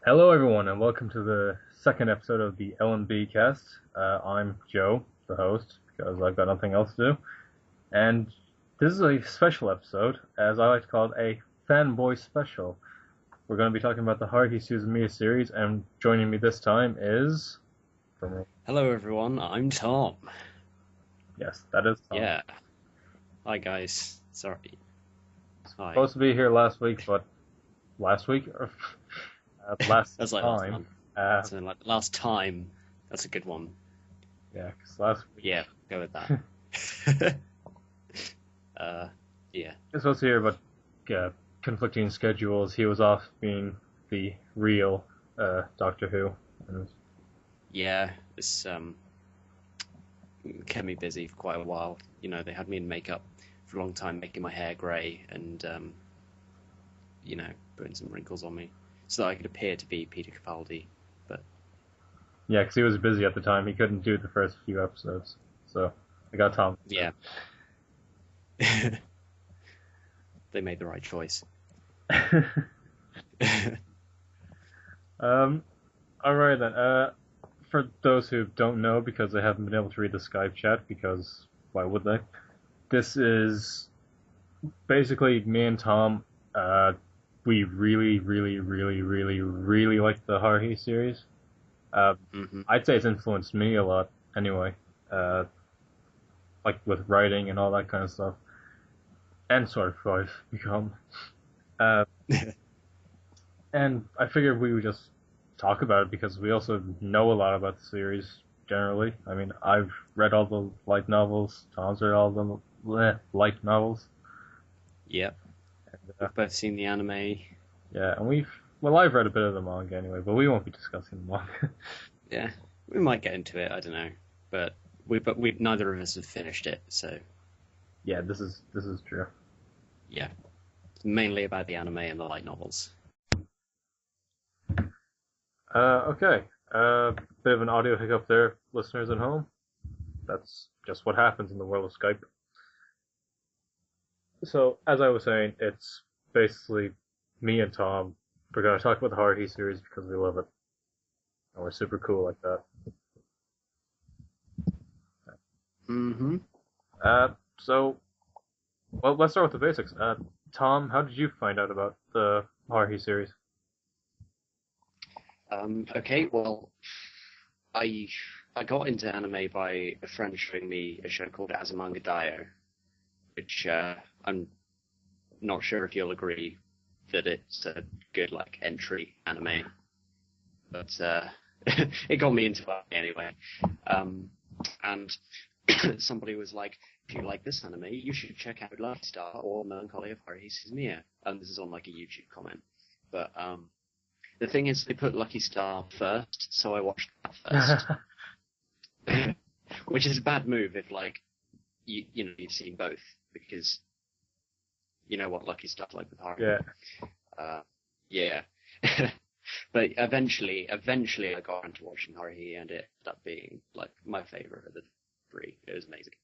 Hello, everyone, and welcome to the second episode of the LNBCast. I'm Joe, the host, because I've got nothing else to do. And this is a special episode, as I like to call it a Fanboy special. We're going to be talking about the Haruhi Suzumiya series, and joining me this time is... Hello everyone, I'm Tom. Yes, that is Tom. Yeah. Hi guys. Sorry. Hi. Supposed to be here last week, but last week? Last That's like time. last time. That's a good one. Yeah, because last week... Yeah, go with that. Yeah. It's supposed to be here, but conflicting schedules. He was off being the real Doctor Who. And Yeah, it's kept me busy for quite a while. You know, they had me in makeup for a long time, making my hair grey and putting some wrinkles on me so that I could appear to be Peter Capaldi. But yeah, because he was busy at the time. He couldn't do the first few episodes. So I got Tom. yeah. They made the right choice. Alright then. For those who don't know, because they haven't been able to read the Skype chat, because why would they? This is basically me and Tom. We really, really, really, really, really like the Haruhi series. I'd say it's influenced me a lot, anyway. Like with writing and all that kind of stuff. And sort of who I've become. And I figured we would just talk about it because we also know a lot about the series generally. I mean, I've read all the light novels. Tom's read all the light novels. Yep. And, We've both seen the anime. yeah, and I've read a bit of the manga anyway, but we won't be discussing the manga. Yeah, we might get into it. I don't know, but we neither of us have finished it, so Yeah, this is true. yeah, it's mainly about the anime and the light novels. Okay. Bit of an audio hiccup there, listeners at home. That's just what happens in the world of Skype. So, as I was saying, it's basically me and Tom. We're going to talk about the Haruhi series because we love it. And we're super cool like that. Mm-hmm. So, well, let's start with the basics. Tom, how did you find out about the Haruhi series? Okay, well, I got into anime by a friend showing me a show called Azumanga Daioh, which I'm not sure if you'll agree that it's a good like entry anime, but it got me into it anyway. And somebody was like, if you like this anime, you should check out Lucky Star or Melancholy of Haruhi Suzumiya. And this is on like a YouTube comment. But the thing is, they put Lucky Star first, so I watched that first. Which is a bad move if like you've seen both, because you know what Lucky Star's like with Haruhi. Yeah. Yeah. But eventually I got into watching Haruhi, and it ended up being like my favorite of the three. It was amazing.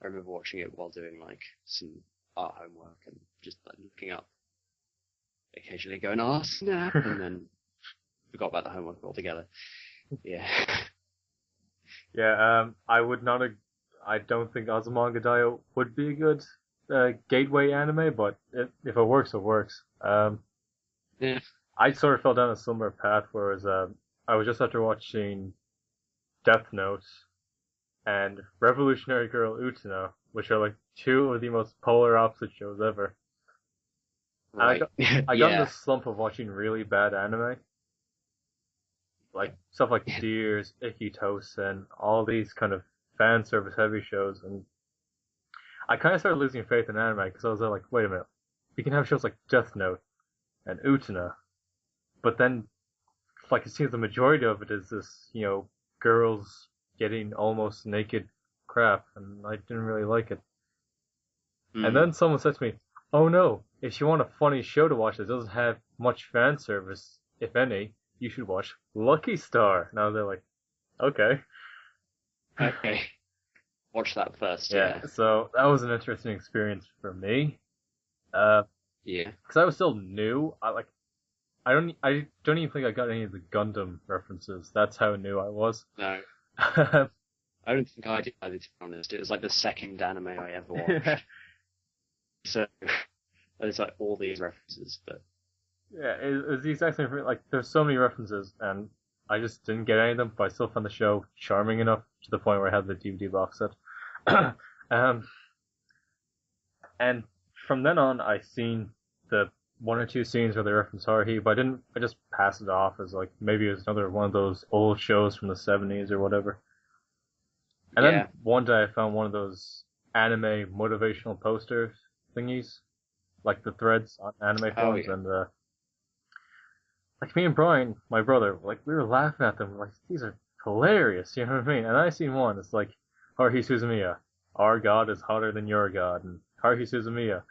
I remember watching it while doing like some art homework and just like looking up, occasionally going, "Oh snap," and then forgot about the homework altogether. Yeah. Yeah, I don't think Azumanga Daioh would be a good gateway anime, but if it works, it works. Yeah. I sort of fell down a similar path, whereas I was just after watching Death Note and Revolutionary Girl Utena, which are like two of the most polar opposite shows ever. Right. I got in Yeah. the slump of watching really bad anime, like stuff like Deers, Ikitosen, all these kind of fan service heavy shows, and I kind of started losing faith in anime because I was like, wait a minute, we can have shows like Death Note and Utena, but then like it seems the majority of it is this, girls getting almost naked crap, and I didn't really like it. And then someone said to me, "Oh no, if you want a funny show to watch that doesn't have much fan service, if any, you should watch Lucky Star." And I was there like, okay. Okay. Watch that first. Yeah, Yeah. so that was an interesting experience for me. Yeah. Because I was still new. I don't even think I got any of the Gundam references. That's how new I was. No, I don't think I did either, to be honest. It was like the second anime I ever watched. So there's like all these references, but Yeah, it's the exact same. Like, there's so many references, and I just didn't get any of them. But I still found the show charming enough to the point where I had the DVD box set. And from then on, I seen the one or two scenes where they reference Haruhi, but I just passed it off as like maybe it was another one of those old shows from the 70s or whatever. And yeah. then one day I found one of those anime motivational poster thingies, like the threads on anime forums, yeah. and like me and Brian, my brother, like we were laughing at them, like these are hilarious, you know what I mean? And I seen one, it's like Haruhi Suzumiya, our god is hotter than your god, and Haruhi Suzumiya,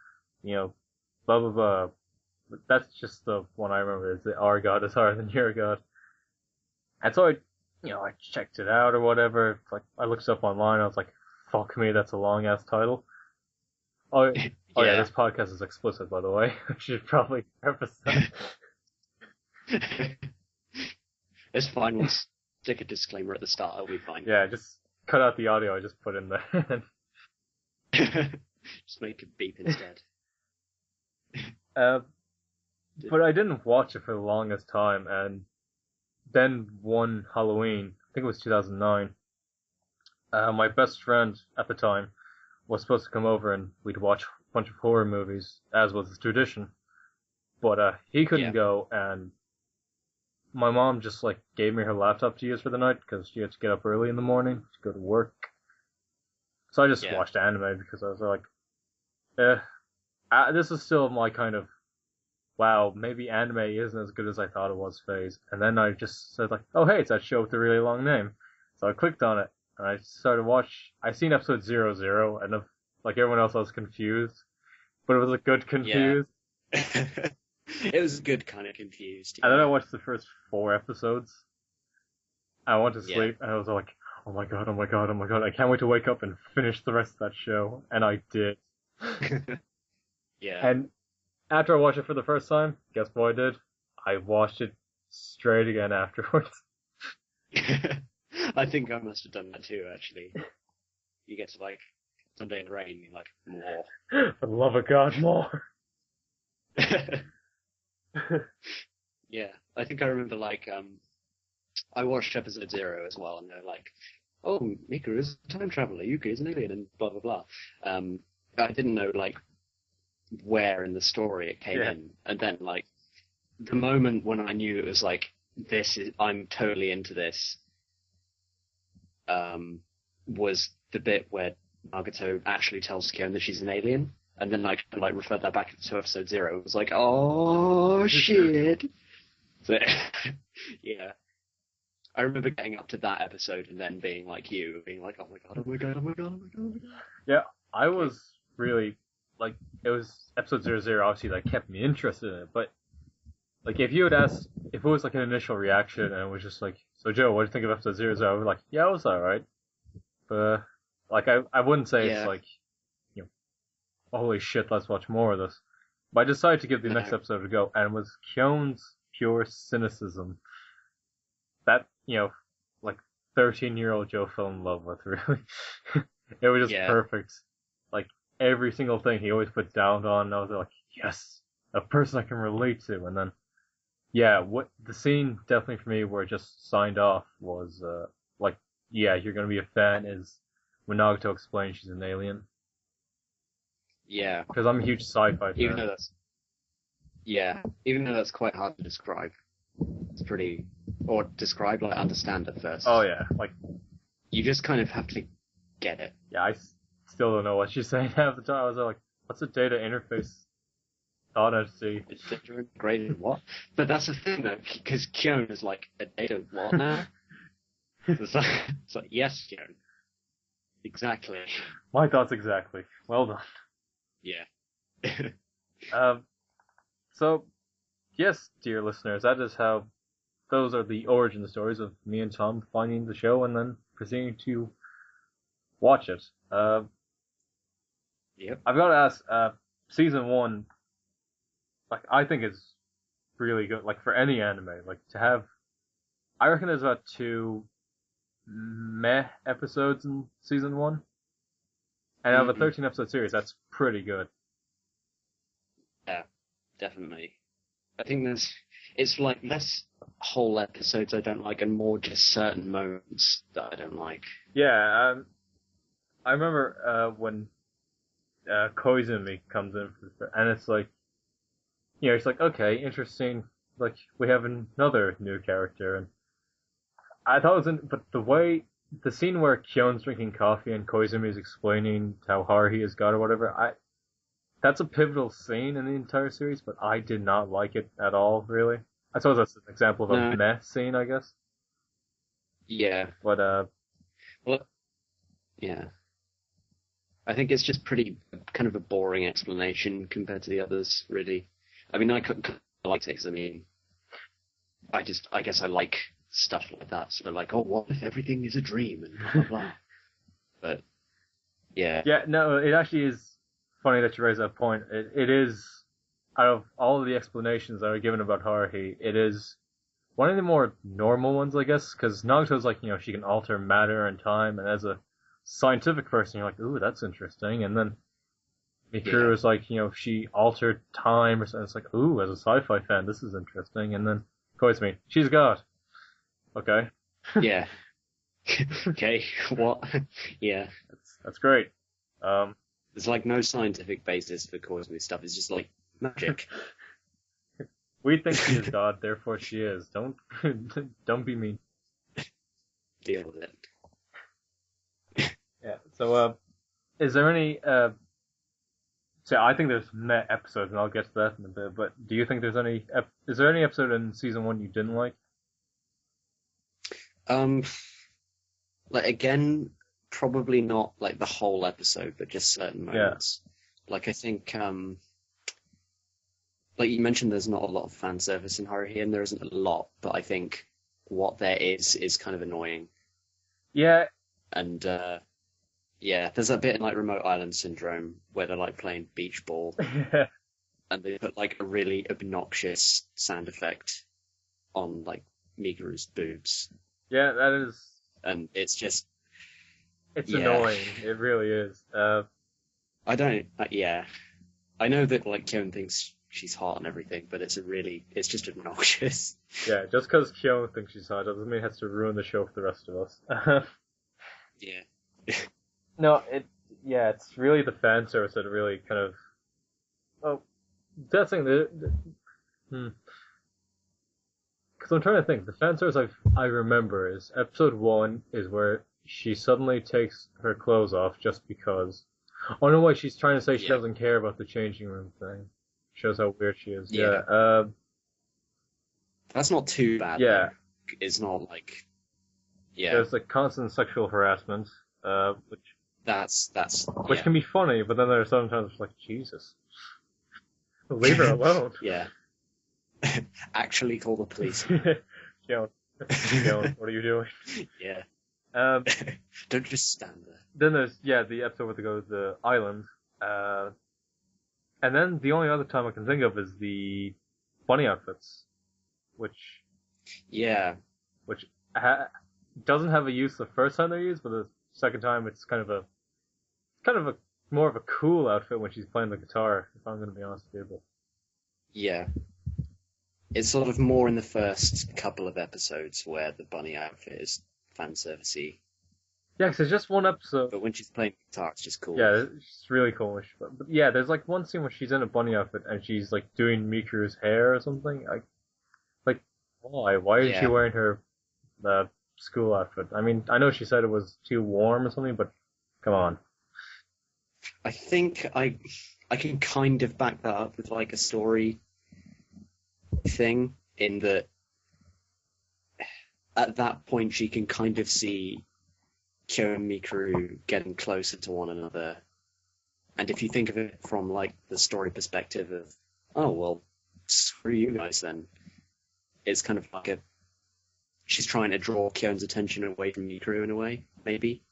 you know, blah blah blah. That's just the one I remember, is that our god is hotter than your god. And so I checked it out or whatever. It's like I looked it up online. I was like, "Fuck me, that's a long ass title." Oh, yeah, this podcast is explicit, by the way. I should probably preface that. It's fine. We'll stick a disclaimer at the start. It'll be fine. Yeah, just cut out the audio I just put in there. Just make it beep instead. But I didn't watch it for the longest time, and then one Halloween, I think it was 2009, my best friend at the time was supposed to come over and we'd watch a bunch of horror movies, as was his tradition. But he couldn't go, and my mom just like gave me her laptop to use for the night because she had to get up early in the morning to go to work. So I just watched anime because I was like, this is still my kind of, wow, maybe anime isn't as good as I thought it was phase. And then I just said like, oh hey, it's that show with a really long name. So I clicked on it and I started I seen episode 00, and like everyone else I was confused, but it was a good confused. Yeah. It was good kind of confused. And then I watched the first 4 episodes. I went to sleep and I was like, oh my god, oh my god, oh my god, I can't wait to wake up and finish the rest of that show. And I did. Yeah. And after I watched it for the first time, guess what I did? I watched it straight again afterwards. I think I must have done that too, actually. You get to like Sunday in the Rain, you're like, more. For the love of God, more. Yeah, I think I remember like I watched episode 0 as well, and they're like, oh, Mika is a time traveler, Yuki is an alien, and blah blah blah. I didn't know like where in the story it came in, and then like the moment when I knew it was like, I'm totally into this, was the bit where Nagato actually tells Kyon that she's an alien. And then like referred that back to episode 0. It was like, oh shit. So yeah. I remember getting up to that episode and then being like you, being like, oh my god, oh my god, oh my god, oh my god, oh my god. Yeah, I was really like, it was episode 00 obviously that kept me interested in it, but like if you had asked, if it was like an initial reaction and it was just like, so Joe, what do you think of episode 00? I was like, yeah, it was alright. But like I wouldn't say it's like, holy shit, let's watch more of this. But I decided to give the next episode a go, and it was Kyon's pure cynicism that, like 13-year-old Joe fell in love with, really. It was just perfect. Like, every single thing he always put down on, I was like, yes, a person I can relate to. And then, what the scene definitely for me where it just signed off was, you're gonna be a fan, is when Nagato explains she's an alien. Yeah. Because I'm a huge sci-fi fan. Even though that's quite hard to describe. It's pretty, or describe, like understand at first. Oh yeah, like, you just kind of have to get it. Yeah, I still don't know what she's saying half the time. I was like, what's a data interface thought entity? It's data integrated what? But that's the thing though, because Kyon is like, a data what now? It's like, yes, Kyon. Exactly. My thoughts exactly. Well done. Yeah. So, yes, dear listeners, those are the origin stories of me and Tom finding the show and then proceeding to watch it. Yep. I've got to ask, season 1, like, I think it's really good. Like for any anime, like to have, I reckon there's about 2 meh episodes in season 1, and out of a 13 episode series, that's pretty good. Yeah, definitely. I think it's like less whole episodes I don't like and more just certain moments that I don't like. Yeah, I remember when Koizumi comes in, and it's like, it's like, okay, interesting. Like we have another new character, and I thought it was but the scene where Kyone's drinking coffee and Koizumi is explaining how Haruhi is God or whatever, that's a pivotal scene in the entire series, but I did not like it at all, really. I suppose that's an example of a meh scene, I guess. Yeah. But, well, yeah. I think it's just pretty kind of a boring explanation compared to the others, really. I mean, I liked it because, I mean, I guess I like stuff like that. So like, oh, what if everything is a dream and blah, blah, blah. But, yeah. Yeah, no, it actually is funny that you raise that point. It is, out of all of the explanations that are given about Haruhi, it is one of the more normal ones, I guess, because Nagato's like, she can alter matter and time, and as a scientific person, you're like, ooh, that's interesting, and then Mikuru is like, she altered time, and it's like, ooh, as a sci-fi fan, this is interesting, and then Koizumi, she's God. Okay. Yeah. Okay, what? Yeah. That's great. There's like no scientific basis for Koizumi stuff, it's just like magic. We think she is God, therefore she is. Don't be mean. Deal with it. Yeah. So, is there any? So I think there's meh episodes, and I'll get to that in a bit. But do you think there's any? Is there any episode in season 1 you didn't like? Like again, probably not like the whole episode, but just certain moments. Yeah. Like I think, like you mentioned, there's not a lot of fan service in Haruhi, and there isn't a lot, but I think what there is kind of annoying. Yeah. And yeah, there's that bit in like Remote Island Syndrome where they're like playing beach ball, and they put like a really obnoxious sound effect on like Miguru's boobs. Yeah, that is. And it's just. It's annoying. It really is. I don't. Yeah, I know that like Kyon thinks she's hot and everything, but it's it's just obnoxious. Yeah, just because Kyon thinks she's hot doesn't mean it has to ruin the show for the rest of us. Yeah. No, it's really the fan service that really kind of. Oh, that's the thing. Because I'm trying to think. The fan service I remember is episode 1 is where she suddenly takes her clothes off just because. Oh no, wait, she's trying to say she doesn't care about the changing room thing. Shows how weird she is. Yeah. That's not too bad. Yeah. Though. It's not like. Yeah. There's the constant sexual harassment, which can be funny, but then there's sometimes it's like, Jesus. Leave her alone. Yeah. Actually call the police. What are you doing? Yeah. Don't just stand there. Then there's the episode where they go to the island, and then the only other time I can think of is the bunny outfits, which doesn't have a use the first time they're used, but the second time it's kind of a more of a cool outfit when she's playing the guitar. If I'm going to be honest with you, but yeah. It's sort of more in the first couple of episodes where the bunny outfit is fan servicey. Yeah, because there's just one episode. But when she's playing guitar, it's just cool. Yeah, it's really cool. But yeah, there's like one scene where she's in a bunny outfit and she's like doing Mikuru's hair or something. Like why? Why is she wearing her school outfit? I mean, I know she said it was too warm or something, but come on. I think I can kind of back that up with like a story thing in that at that point she can kind of see Kyo and Mikuru getting closer to one another, and if you think of it from like the story perspective of, oh well, screw you guys then, it's kind of like she's trying to draw Kyo's attention away from Mikuru in a way, maybe.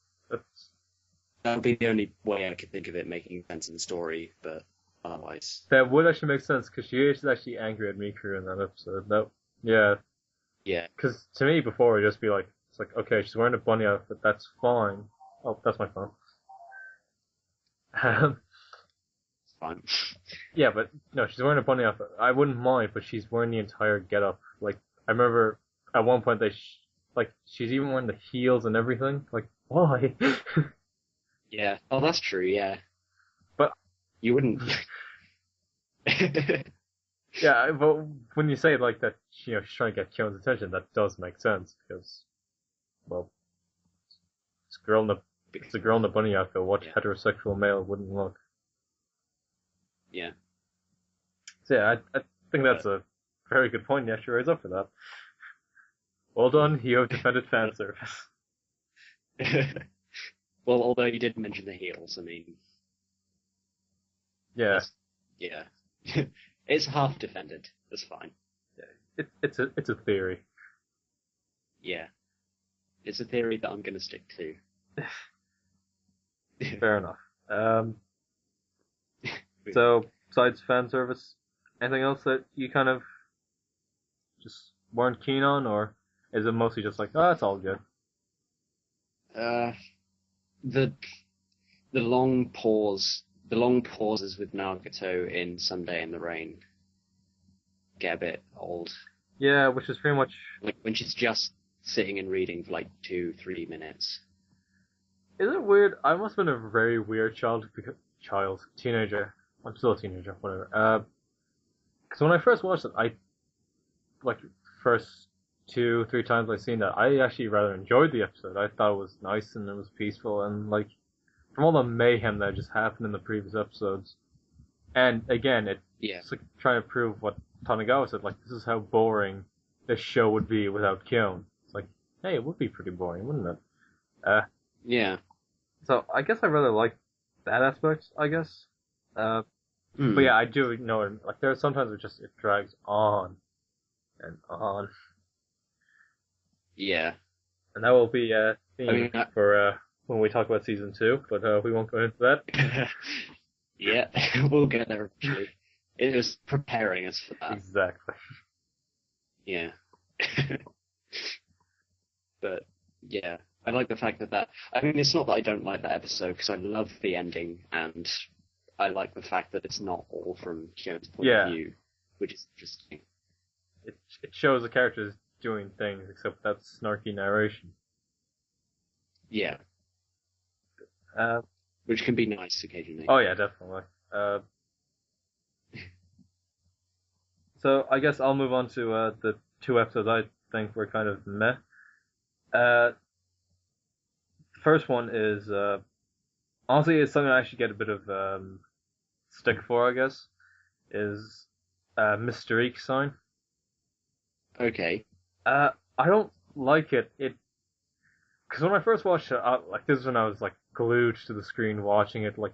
That would be the only way I could think of it making sense in the story, but otherwise. That would actually make sense, because she is actually angry at Mikuru in that episode. That, yeah, Yeah. because to me before it'd just be like, it's like, okay, she's wearing a bunny outfit, that's fine. Oh, that's my phone. It's fine. Yeah, but no, she's wearing a bunny outfit. I wouldn't mind, but she's wearing the entire getup. Like, I remember at one point like, she's even wearing the heels and everything. Like, why? Yeah. Oh, that's true, yeah. But You wouldn't. yeah, but when you say it like that, she's trying to get Kyo's attention. That does make sense because, well, it's a girl in a bunny outfit. What Yeah. heterosexual male wouldn't look? Yeah. So yeah, I think that's a very good point. Yeah, sure, is up for that. Well done, you have defended fan service. Well, although you did mention the heels, I mean, Yeah, yeah. It's half defended. That's fine. it's a theory. Yeah. It's a theory that I'm going to stick to. Fair enough. So besides fan service, anything else that you kind of just weren't keen on, or is it mostly just like, oh, it's all good? The long pauses with Nagato in Sunday in the Rain get a bit old. Yeah, which is pretty much. Like when she's just sitting and reading for like 2-3 minutes. Is it weird? I must have been a very weird teenager. I'm still a teenager, whatever. Because when I first watched it, like, first 2-3 times I've seen that, I actually rather enjoyed the episode. I thought it was nice and it was peaceful, and like, from all the mayhem that just happened in the previous episodes. And again, it's like trying to prove what Tanagawa said, like, this is how boring this show would be without Kyon. It's like, hey, it would be pretty boring, wouldn't it? Yeah. So I guess I really like that aspect, I guess. But yeah, I do know, like, there are sometimes it drags on and on. Yeah. And that will be a theme I mean, for when we talk about season 2, but we won't go into that. Yeah, we'll get there eventually. It was preparing us for that. Exactly. Yeah. But, yeah, I like the fact that I mean, it's not that I don't like that episode, because I love the ending, and I like the fact that it's not all from Kyon's point of view, which is interesting. It shows the characters doing things, except that's snarky narration. Yeah. Which can be nice occasionally. Oh yeah, definitely. So I guess I'll move on to the 2 episodes I think were kind of meh. The first one is honestly, it's something I actually get a bit of stick for, I guess. Is Mr. Eek sign. Okay. I don't like it. Because when I first watched it, like, this is when I was like glued to the screen watching it, like,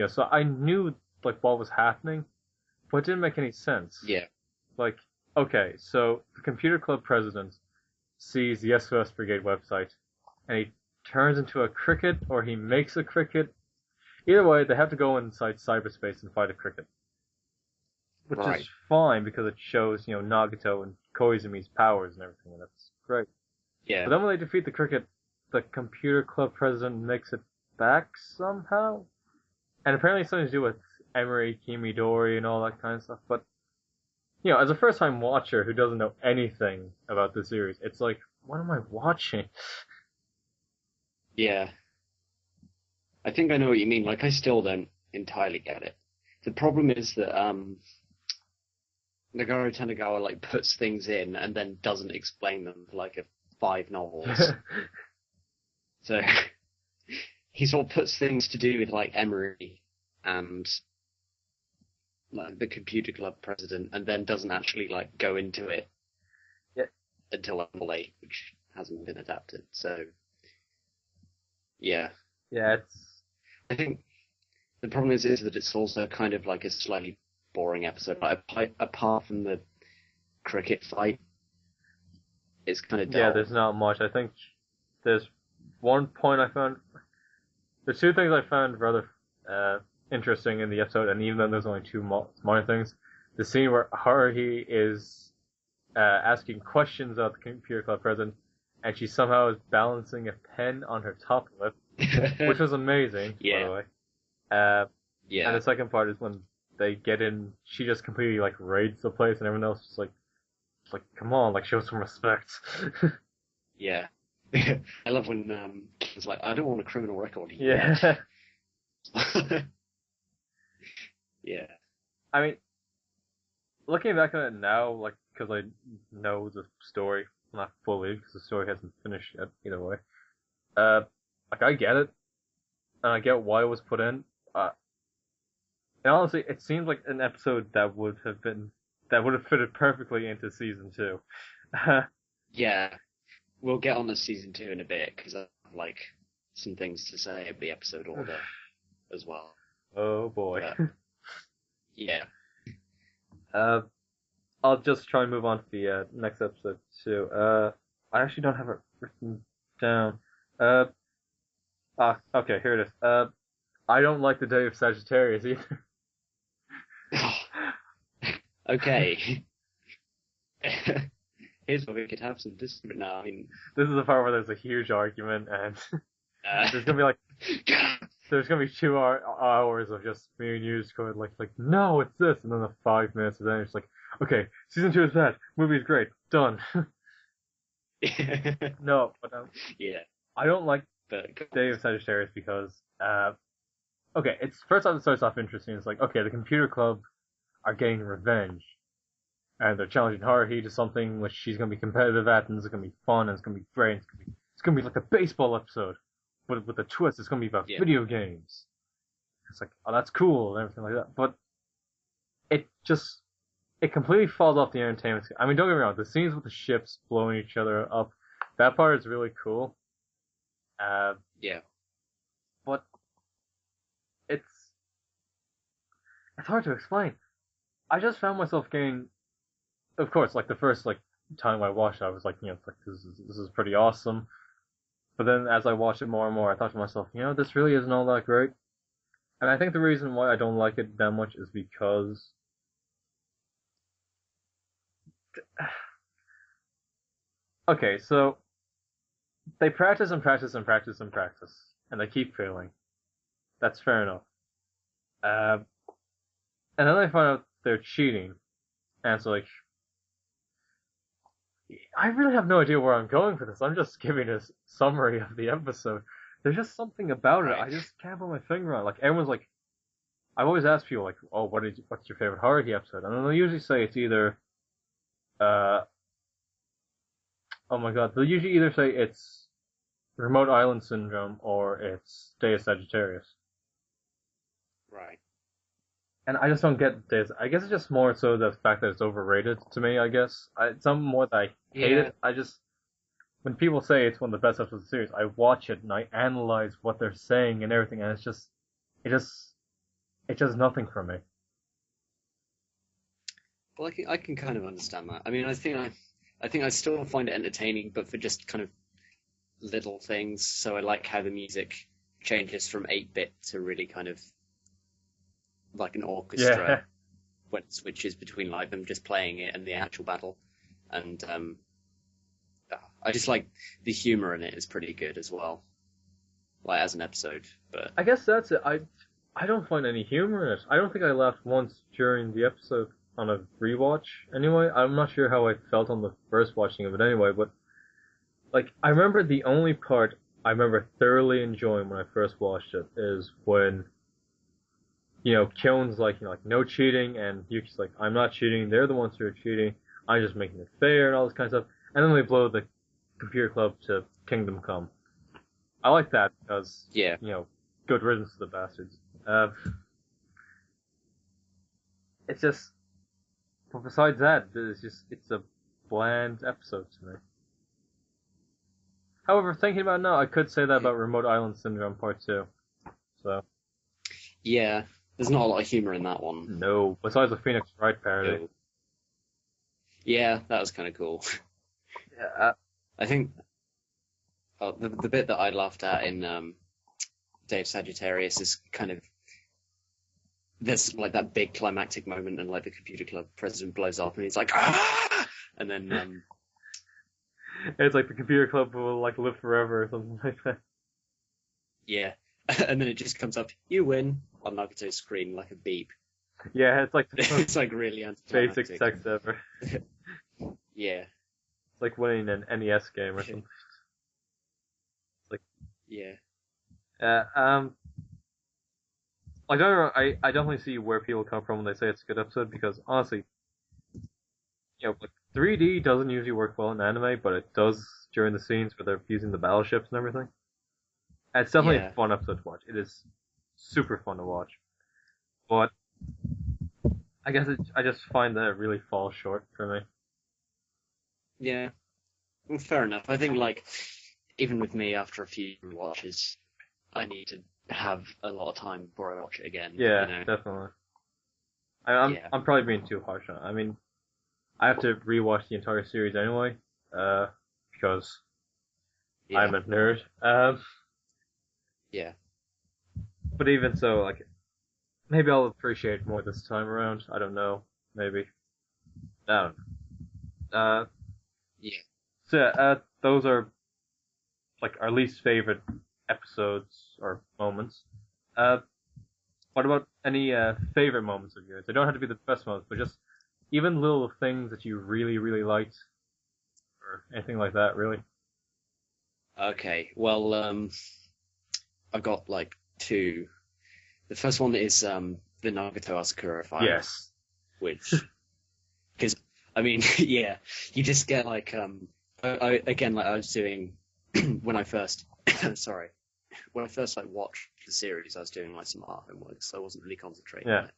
so I knew like what was happening, but it didn't make any sense. Yeah. Like, okay, so the computer club president sees the SOS Brigade website, and he turns into a cricket, or he makes a cricket. Either way, they have to go inside cyberspace and fight a cricket. Which is fine, because it shows, Nagato and Koizumi's powers and everything, and that's great. Yeah. But then when they defeat the cricket, the computer club president makes it back somehow? And apparently it's something to do with Emery, Kimidori, and all that kind of stuff, but, as a first-time watcher who doesn't know anything about the series, it's like, what am I watching? Yeah. I think I know what you mean. Like, I still don't entirely get it. The problem is that, Nagaro Tanagawa, like, puts things in and then doesn't explain them for, like, 5 novels. So, he sort of puts things to do with, like, Emery and, like, the computer club president, and then doesn't actually, like, go into it until level 8, which hasn't been adapted. So, yeah. Yeah, I think the problem is that it's also kind of like a slightly boring episode. Like, apart from the cricket fight, it's kind of dull. Yeah, there's not much. I think there's one point I found. There's 2 things I found rather interesting in the episode, and even though there's only two minor things, the scene where Haruhi is asking questions of the computer club president, and she somehow is balancing a pen on her top lip, which was amazing, by the way. Yeah. And the second part is when they get in, she just completely like raids the place, and everyone else just like, come on, like show some respect. Yeah. I love when it's like, I don't want a criminal record Yeah. Yeah. I mean, looking back on it now, like, because I know the story, not fully, because the story hasn't finished yet, either way. Like, I get it, and I get why it was put in. And honestly, it seems like an episode that would have fitted perfectly into season 2. Yeah. We'll get on to season 2 in a bit, because I have, like, some things to say about the episode order as well. Oh boy. But, yeah. I'll just try and move on to the next episode too. I actually don't have it written down. Okay, here it is. I don't like the day of Sagittarius either. Okay. Here's where we could have some disagreement now. I mean, this is the part where there's a huge argument, and there's gonna be like, there's gonna be 2 hours of just me and you just going like, no, it's this, and then the 5 minutes, and then it's like, okay, season 2 is bad, movie's great, done. No, but yeah, I don't like Day of Sagittarius because, okay, it's first off, it starts off interesting. It's like, okay, the computer club are getting revenge, and they're challenging Haruhi to something which she's gonna be competitive at, and it's gonna be fun, and it's gonna be great. It's gonna be like a baseball episode, but with a twist. It's gonna be about video games. It's like, oh, that's cool and everything like that. But it completely falls off the entertainment. I mean, don't get me wrong. The scenes with the ships blowing each other up, that part is really cool. Yeah. But it's hard to explain. I just found myself getting, of course, like the first time I watched it, I was like, it's like this is pretty awesome. But then as I watched it more and more, I thought to myself, this really isn't all that great. And I think the reason why I don't like it that much is because okay, so they practice and practice and practice and practice, and they keep failing. That's fair enough. And then they find out they're cheating, and it's like, I really have no idea where I'm going for this. I'm just giving a summary of the episode. There's just something about it I just can't put my finger on. Like, everyone's like, I've always asked people, like, oh, what's your favorite Haruhi episode? And then they'll usually say it's either, oh my god, they'll usually either say it's Remote Island Syndrome or it's Day of Sagittarius. Right. And I just don't get this. I guess it's just more so the fact that it's overrated to me, I guess. It's something more that I hate it. When people say it's one of the best episodes of the series, I watch it and I analyze what they're saying and everything, and it does nothing for me. Well, I can kind of understand that. I mean, I think I still find it entertaining, but for just kind of little things. So I like how the music changes from 8-bit to really kind of like an orchestra when it switches between like them just playing it and the actual battle. And I just like the humor in it is pretty good as well, like as an episode. But I guess that's it. I don't find any humor in it. I don't think I laughed once during the episode on a rewatch. Anyway, I'm not sure how I felt on the first watching of it anyway, but like I remember the only part I remember thoroughly enjoying when I first watched it is when Kyon's like, no cheating, and Yuki's like, I'm not cheating, they're the ones who are cheating, I'm just making it fair, and all this kind of stuff. And then they blow the computer club to Kingdom Come. I like that because, good riddance to the bastards. It's just, but besides that, it's a bland episode to me. However, thinking about it now, I could say that about Remote Island Syndrome Part 2. So. Yeah. There's not a lot of humor in that one. No, besides the Phoenix Wright parody. No. Yeah, that was kind of cool. Yeah. I think the bit that I laughed at in Day of Sagittarius is kind of there's like that big climactic moment, and like the computer club president blows up, and he's like, ah! And then It's like the computer club will like live forever or something like that. yeah, and then it just comes up, you win on Nagato's screen like a beep. Yeah, it's like the It's like really basic anticlimactic. sex ever. Yeah, It's like winning an NES game or something. It's like, yeah, I don't know. I definitely see where people come from when they say it's a good episode because honestly, like 3D doesn't usually work well in anime, but it does during the scenes where they're using the battleships and everything. And it's definitely yeah, a fun episode to watch. It is super fun to watch, but I guess I just find that it really falls short for me. yeah. Well, fair enough. I think like even with me, after a few watches, I need to have a lot of time before I watch it again. Yeah, You know? definitely. I'm Yeah. I'm probably being too harsh on it. I mean, I have to rewatch the entire series anyway, because Yeah. I'm a nerd. Yeah. But even so, like, maybe I'll appreciate it more this time around. I don't know. Maybe. I don't know. Yeah. So, those are, like, our least favorite episodes or moments. What about any, favorite moments of yours? They don't have to be the best moments, but just even little things that you really, really liked, or anything like that, really. Okay. Well, I've got like two. The first one is the Nagato Asakura fight, Yes. which, because I mean, yeah, you just get like again, like I was doing when I first, sorry, when I first like watched the series, I was doing like some art homework, so I wasn't really concentrating Yeah. on it.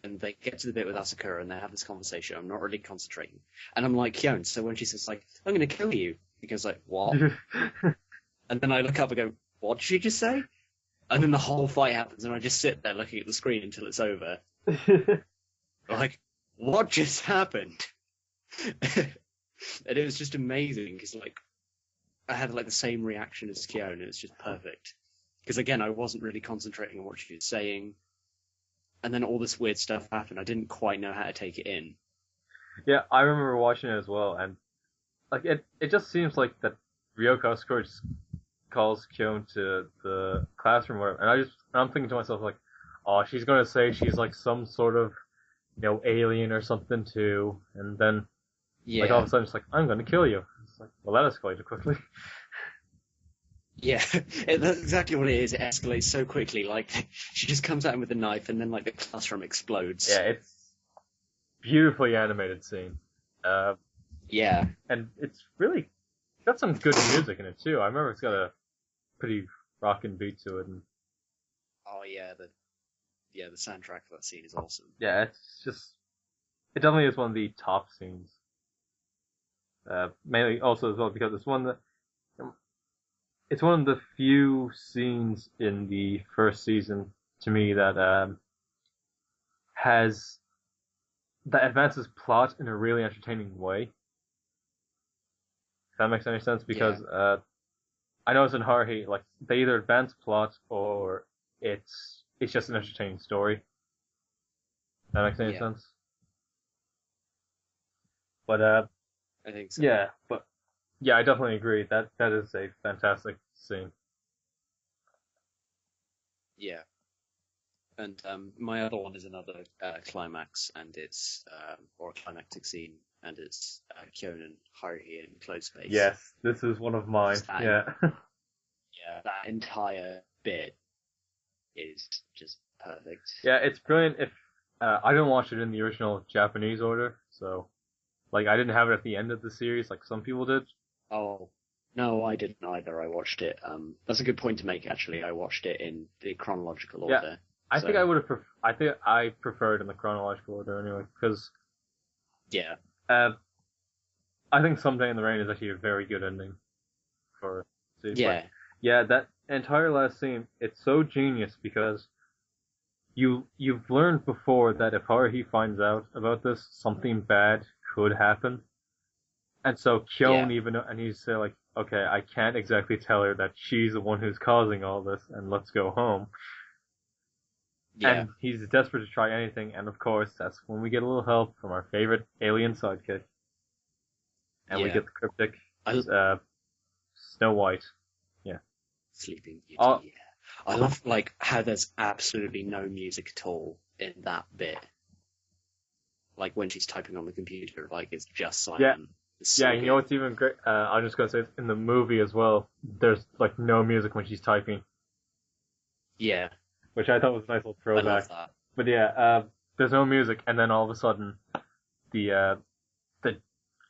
And they get to the bit with Asakura and they have this conversation. I'm not really concentrating, and I'm like, Kyone. So when she says like, "I'm gonna kill you," he goes like, "What?" And then I look up and go, "What did she just say?" And then the whole fight happens, and I just sit there looking at the screen until it's over. Like, what just happened? And it was just amazing because like I had like the same reaction as Kyo, and it was just perfect. Because again, I wasn't really concentrating on what she was saying, and then all this weird stuff happened. I didn't quite know how to take it in. Yeah, I remember watching it as well, and like it just seems like that Ryoko Asakura just calls Kyon to the classroom or whatever, and I'm thinking to myself like, oh, she's gonna say she's like some sort of alien or something too, and then like all of Yeah, a sudden it's like, I'm gonna kill you. It's like, well, that escalated quickly. yeah, that's exactly what it is. It escalates so quickly. Like she just comes at him with a knife, and then like the classroom explodes. Yeah, it's beautifully animated scene, Yeah, and it's really got some good music in it too. I remember it's got a pretty rockin' beat to it, and oh the soundtrack for that scene is awesome. yeah, it definitely is one of the top scenes. Mainly also as well because it's one of the few scenes in the first season to me that has that advances plot in a really entertaining way. If that makes any sense, because I know it's in Haruhi, like they either advance plot or it's just an entertaining story. If that makes any Yeah, sense. But I think so. yeah, but yeah, I definitely agree. That is a fantastic scene. Yeah. And my other one is another climax, and it's or a climactic scene, and it's Kyon and Haruhi in close space. Yes, this is one of mine. Fine. Yeah. Yeah, that entire bit is just perfect. Yeah, it's brilliant. If I didn't watch it in the original Japanese order, so like I didn't have it at the end of the series like some people did. Oh, no, I didn't either. I watched it. That's a good point to make, actually. I watched it in the chronological Yeah. order. I think I would have. I think I preferred in the chronological order anyway, because Yeah, I think Someday in the Rain is actually a very good ending for. yeah, But yeah, that entire last scene, it's so genius because you've learned before that if Haruhi finds out about this, something bad could happen, and so Kyon and he's say like, okay, I can't exactly tell her that she's the one who's causing all this, and let's go home. Yeah, And he's desperate to try anything, and of course, that's when we get a little help from our favorite alien sidekick. And we yeah. get the cryptic I Snow White. Yeah. Sleeping Beauty. Oh, Yeah. I love like how there's absolutely no music at all in that bit. Like when she's typing on the computer, like it's just silent. yeah. It's so Yeah, you know good. what's even great? I'm just gonna say in the movie as well, there's like no music when she's typing, Yeah, which I thought was a nice little I love throwback. that. But yeah, there's no music, and then all of a sudden, the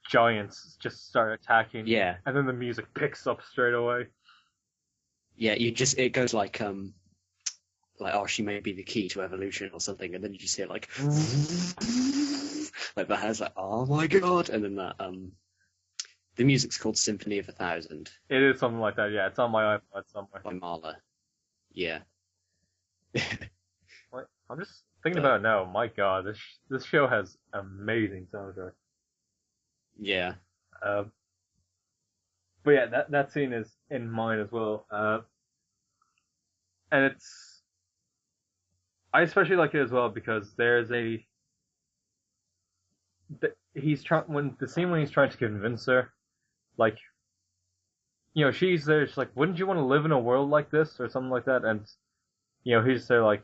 giants just start attacking, Yeah, and then the music picks up straight away. yeah. It goes like oh, she may be the key to evolution or something, and then you just hear like like the hair's like oh my god, and then that the music's called Symphony of a Thousand It is something like that. Yeah, it's on my iPod somewhere. by Mahler. Yeah, Like, I'm just thinking but about it now. My God, this show has amazing soundtrack. yeah, Um, but yeah, that scene is in mine as well. And I especially like it as well because there's he's trying when the scene when he's trying to convince her, like, she's there, she's like, wouldn't you want to live in a world like this or something like that? And he's there like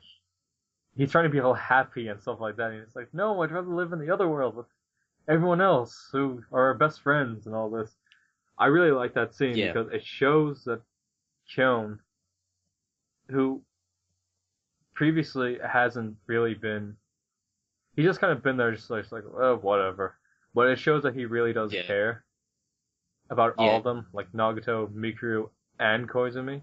he's trying to be all happy and stuff like that. And he's like, no, I'd rather live in the other world with everyone else who are our best friends and all this. I really like that scene yeah, because it shows that Kyone, who previously hasn't really been, he's just kind of been there, just like oh, whatever. But it shows that he really does yeah, care about all yeah, of them, like Nagato, Mikuru, and Koizumi.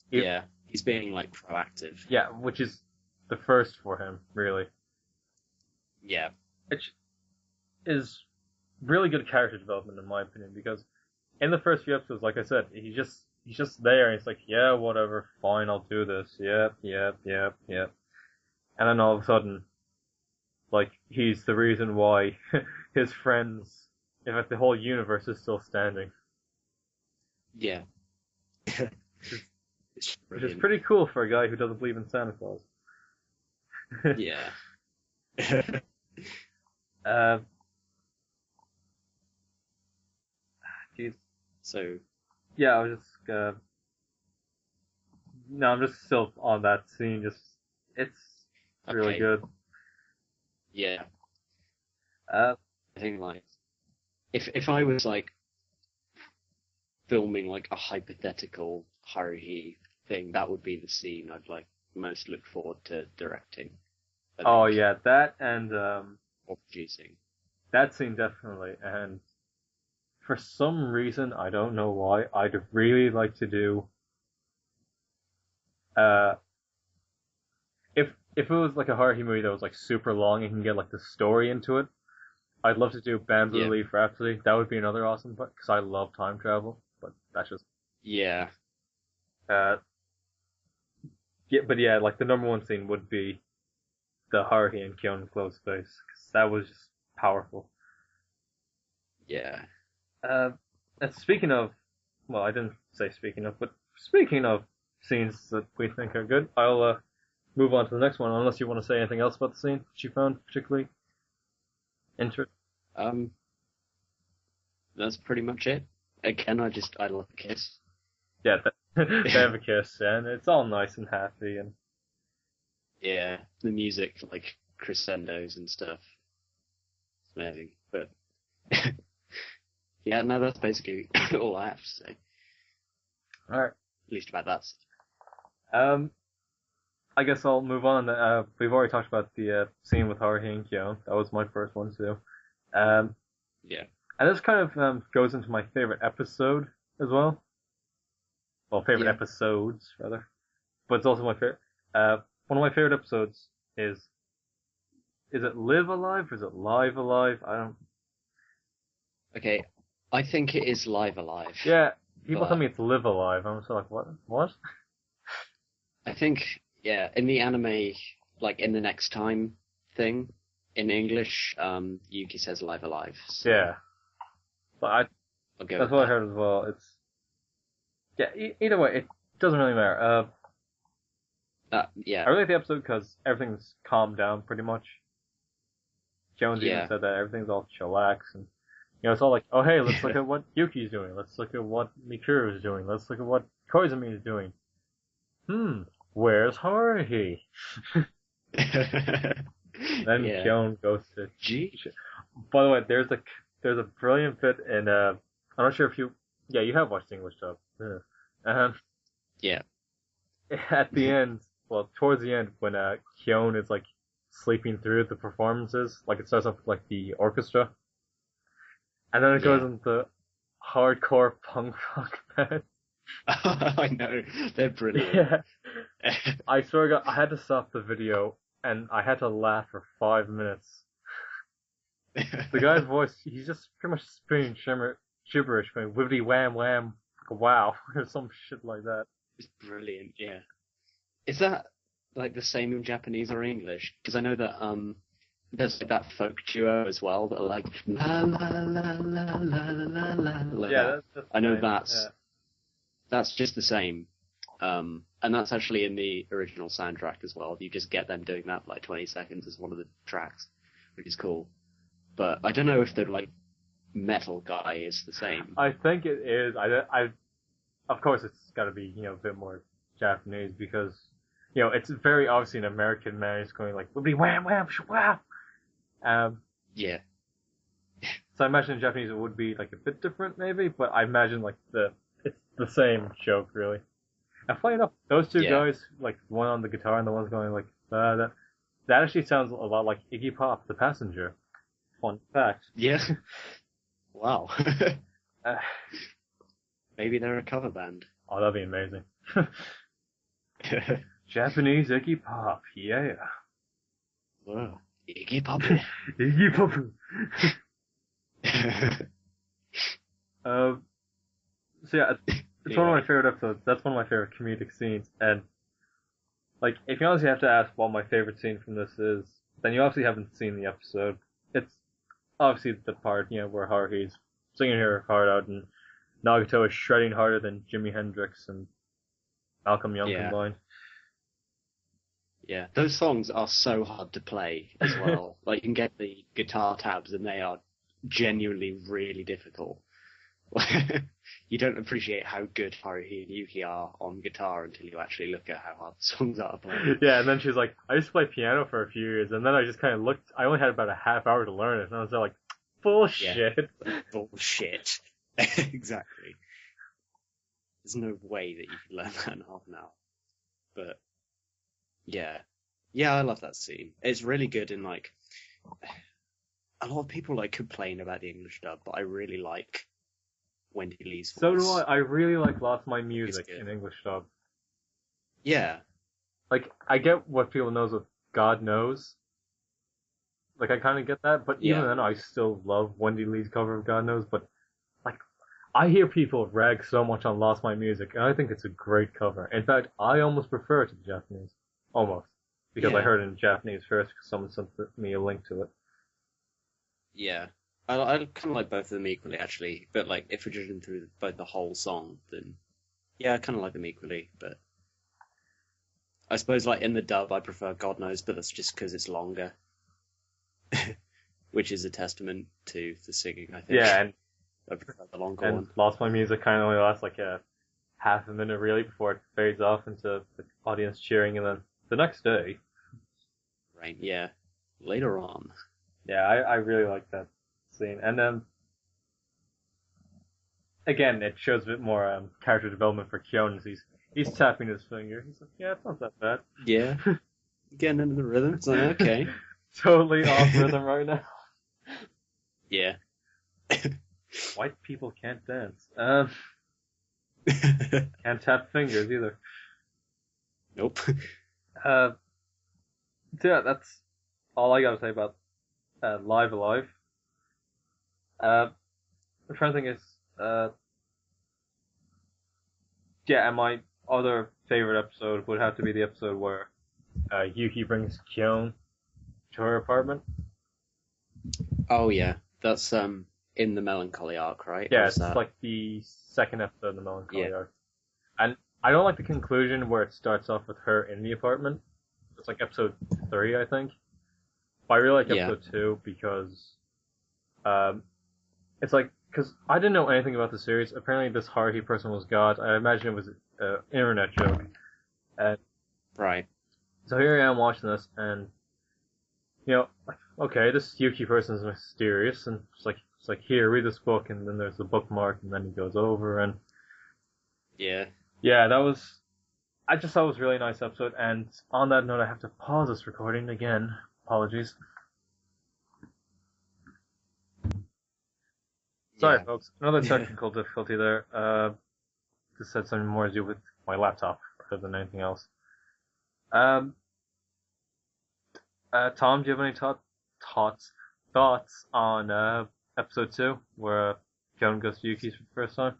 yeah. He's being like proactive. Yeah, which is the first for him, really. Yeah, It is really good character development in my opinion because in the first few episodes, like I said, he's just there and he's like, yeah, whatever, fine, I'll do this. Yep, yep, yep, yep. And then all of a sudden, like, he's the reason why his friends, in fact, the whole universe is still standing. yeah. It's Which is brilliant. pretty cool for a guy who doesn't believe in Santa Claus. Yeah. uh, geez. So Yeah, I was just, no, I'm just still on that scene, it's really okay, good. yeah. Uh, I think like if I was like filming like a hypothetical Haruhi thing, that would be the scene I'd like most look forward to directing. I oh think, yeah, that and, or producing. that scene definitely, and for some reason, I don't know why, I'd really like to do, uh, if it was like a Haruhi movie that was like super long and can get like the story into it, I'd love to do Bamboo Yeah, Leaf Rhapsody. That would be another awesome part because I love time travel, but that's just, yeah, uh, yeah, but yeah, like the number one scene would be the Haruhi and Kyon close space because that was just powerful. yeah. Uh, and speaking of, well, I didn't say speaking of, but speaking of scenes that we think are good, I'll move on to the next one. Unless you want to say anything else about the scene that you found particularly interesting. Um, that's pretty much it. Again, I love the kiss. Yeah, they have a kiss, and it's all nice and happy, and Yeah, the music like crescendos and stuff. It's amazing. But yeah, no, that's basically all I have to say. all right. At least about that. I guess I'll move on. We've already talked about the scene with Haruhi and Kyo. That was my first one too. Um, Yeah. and this kind of goes into my favorite episode as well. Well, favorite Yeah. episodes rather, but it's also my favorite. One of my favorite episodes is it Live Alive or is it Live Alive? I don't. Okay, I think it is Live Alive. Yeah, people tell But me it's Live Alive. I'm so like, what? What? I think, yeah, in the anime, like in the next time thing, in English, Yuki says Live Alive. So Yeah, but I'll go that's with what I that. heard as well. It's yeah. Either way, it doesn't really matter. Yeah, I really like the episode because everything's calmed down pretty much. Jones even yeah. said that everything's all chillax and it's all like, oh hey, let's look at what Yuki's doing. Let's look at what Mikuru is doing. Let's look at what Koizumi is doing. Where's Haruhi? Then Yeah. Kyon goes to. Gee. By the way, there's a brilliant bit in I'm not sure if you have watched English dub. Yeah. Yeah. At the end, well, towards the end, when Kyon is like sleeping through the performances, like it starts off with like the orchestra, and then it goes Yeah. into hardcore punk rock band. I know. They're brilliant. Yeah, I swear to God, I had to stop the video and I had to laugh for 5 minutes. The guy's voice, he's just pretty much spitting gibberish, going wibbity wham wham, wow, or some shit like that. It's brilliant, yeah. Is that like the same in Japanese or English? Because I know that there's like that folk duo as well that are like la la la la la la la like Yeah, that. that's I know yeah. that's just the same. And that's actually in the original soundtrack as well. You just get them doing that for like 20 seconds as one of the tracks, which is cool. But I don't know if the like metal guy is the same. I think it is. Of course, it's got to be a bit more Japanese because it's very obviously an American man who's going like wibbity wham wham wow. Yeah. So I imagine in Japanese it would be like a bit different maybe, but I imagine like it's the same joke really. And funny enough, those two guys, like one on the guitar and the one's going like that actually sounds a lot like Iggy Pop, the Passenger. Fun fact. Yeah. Wow. Uh, Maybe they're a cover band. oh, that'd be amazing. Japanese Iggy Pop, yeah. Wow. Iggy Pop. Iggy Pop. So yeah, it's one of my favorite episodes. That's one of my favorite comedic scenes. And like, if you honestly have to ask what my favorite scene from this is, then you obviously haven't seen the episode. It's obviously the part where Haruhi's singing her heart out and Nagato is shredding harder than Jimi Hendrix and Malcolm Young combined. Yeah, those songs are so hard to play as well. Like, you can get the guitar tabs and they are genuinely really difficult. You don't appreciate how good Haruhi and Yuki are on guitar until you actually look at how hard the songs are to play. Yeah, and then she's like, I used to play piano for a few years, and then I just kind of looked, I only had about a half hour to learn it, and I was like, bullshit. Yeah. Bullshit. Exactly. There's no way that you can learn that in half an hour. But, yeah. Yeah, I love that scene. It's really good in, like, a lot of people, like, complain about the English dub, but I really like Wendy Lee's voice. So do I. I really like Lost My Music in English dub. Yeah. Like, I get what people knows with God Knows. Like, I kind of get that, but even then, I still love Wendy Lee's cover of God Knows, but, like, I hear people rag so much on Lost My Music, and I think it's a great cover. In fact, I almost prefer it to the Japanese. Almost. Because I heard it in Japanese first, because someone sent me a link to it. Yeah. I kind of like both of them equally, actually. But, like, if we're judging through both the whole song, then, yeah, I kind of like them equally. But I suppose, like, in the dub, I prefer God Knows, but that's just because it's longer. Which is a testament to the singing, I think. Yeah, and I prefer the longer one. Lost My Music kind of only lasts, like, a half a minute, really, before it fades off into the audience cheering, and then the next day. Right, yeah. Later on. Yeah, I really like that scene. And then, again, it shows a bit more character development for Kyon. He's tapping his finger. He's like, yeah, it's not that bad. Yeah. Getting into the rhythm. It's like, okay. Totally off rhythm right now. Yeah. White people can't dance. Can't tap fingers either. Nope. Yeah, that's all I gotta say about Live Alive. I'm trying to think and my other favorite episode would have to be the episode where Yuki brings Kyon to her apartment. Oh yeah, that's in the Melancholy arc, right? Yeah, it's like the second episode of the Melancholy arc. And I don't like the conclusion where it starts off with her in the apartment. It's like episode 3, I think. But I really like Yeah. episode 2 because it's like, because I didn't know anything about the series. Apparently this Haruhi person was God. I imagine it was an internet joke. And Right. so here I am watching this, and, like, okay, this Yuki person is mysterious, and it's like, here, read this book, and then there's the bookmark, and then he goes over, and Yeah. yeah, I just thought it was a really nice episode, and on that note, I have to pause this recording again. Apologies. Sorry, Yeah. folks. Another technical difficulty there. This had something more to do with my laptop rather than anything else. Tom, do you have any thoughts on episode 2, where Kyon goes to Yuki's for the first time?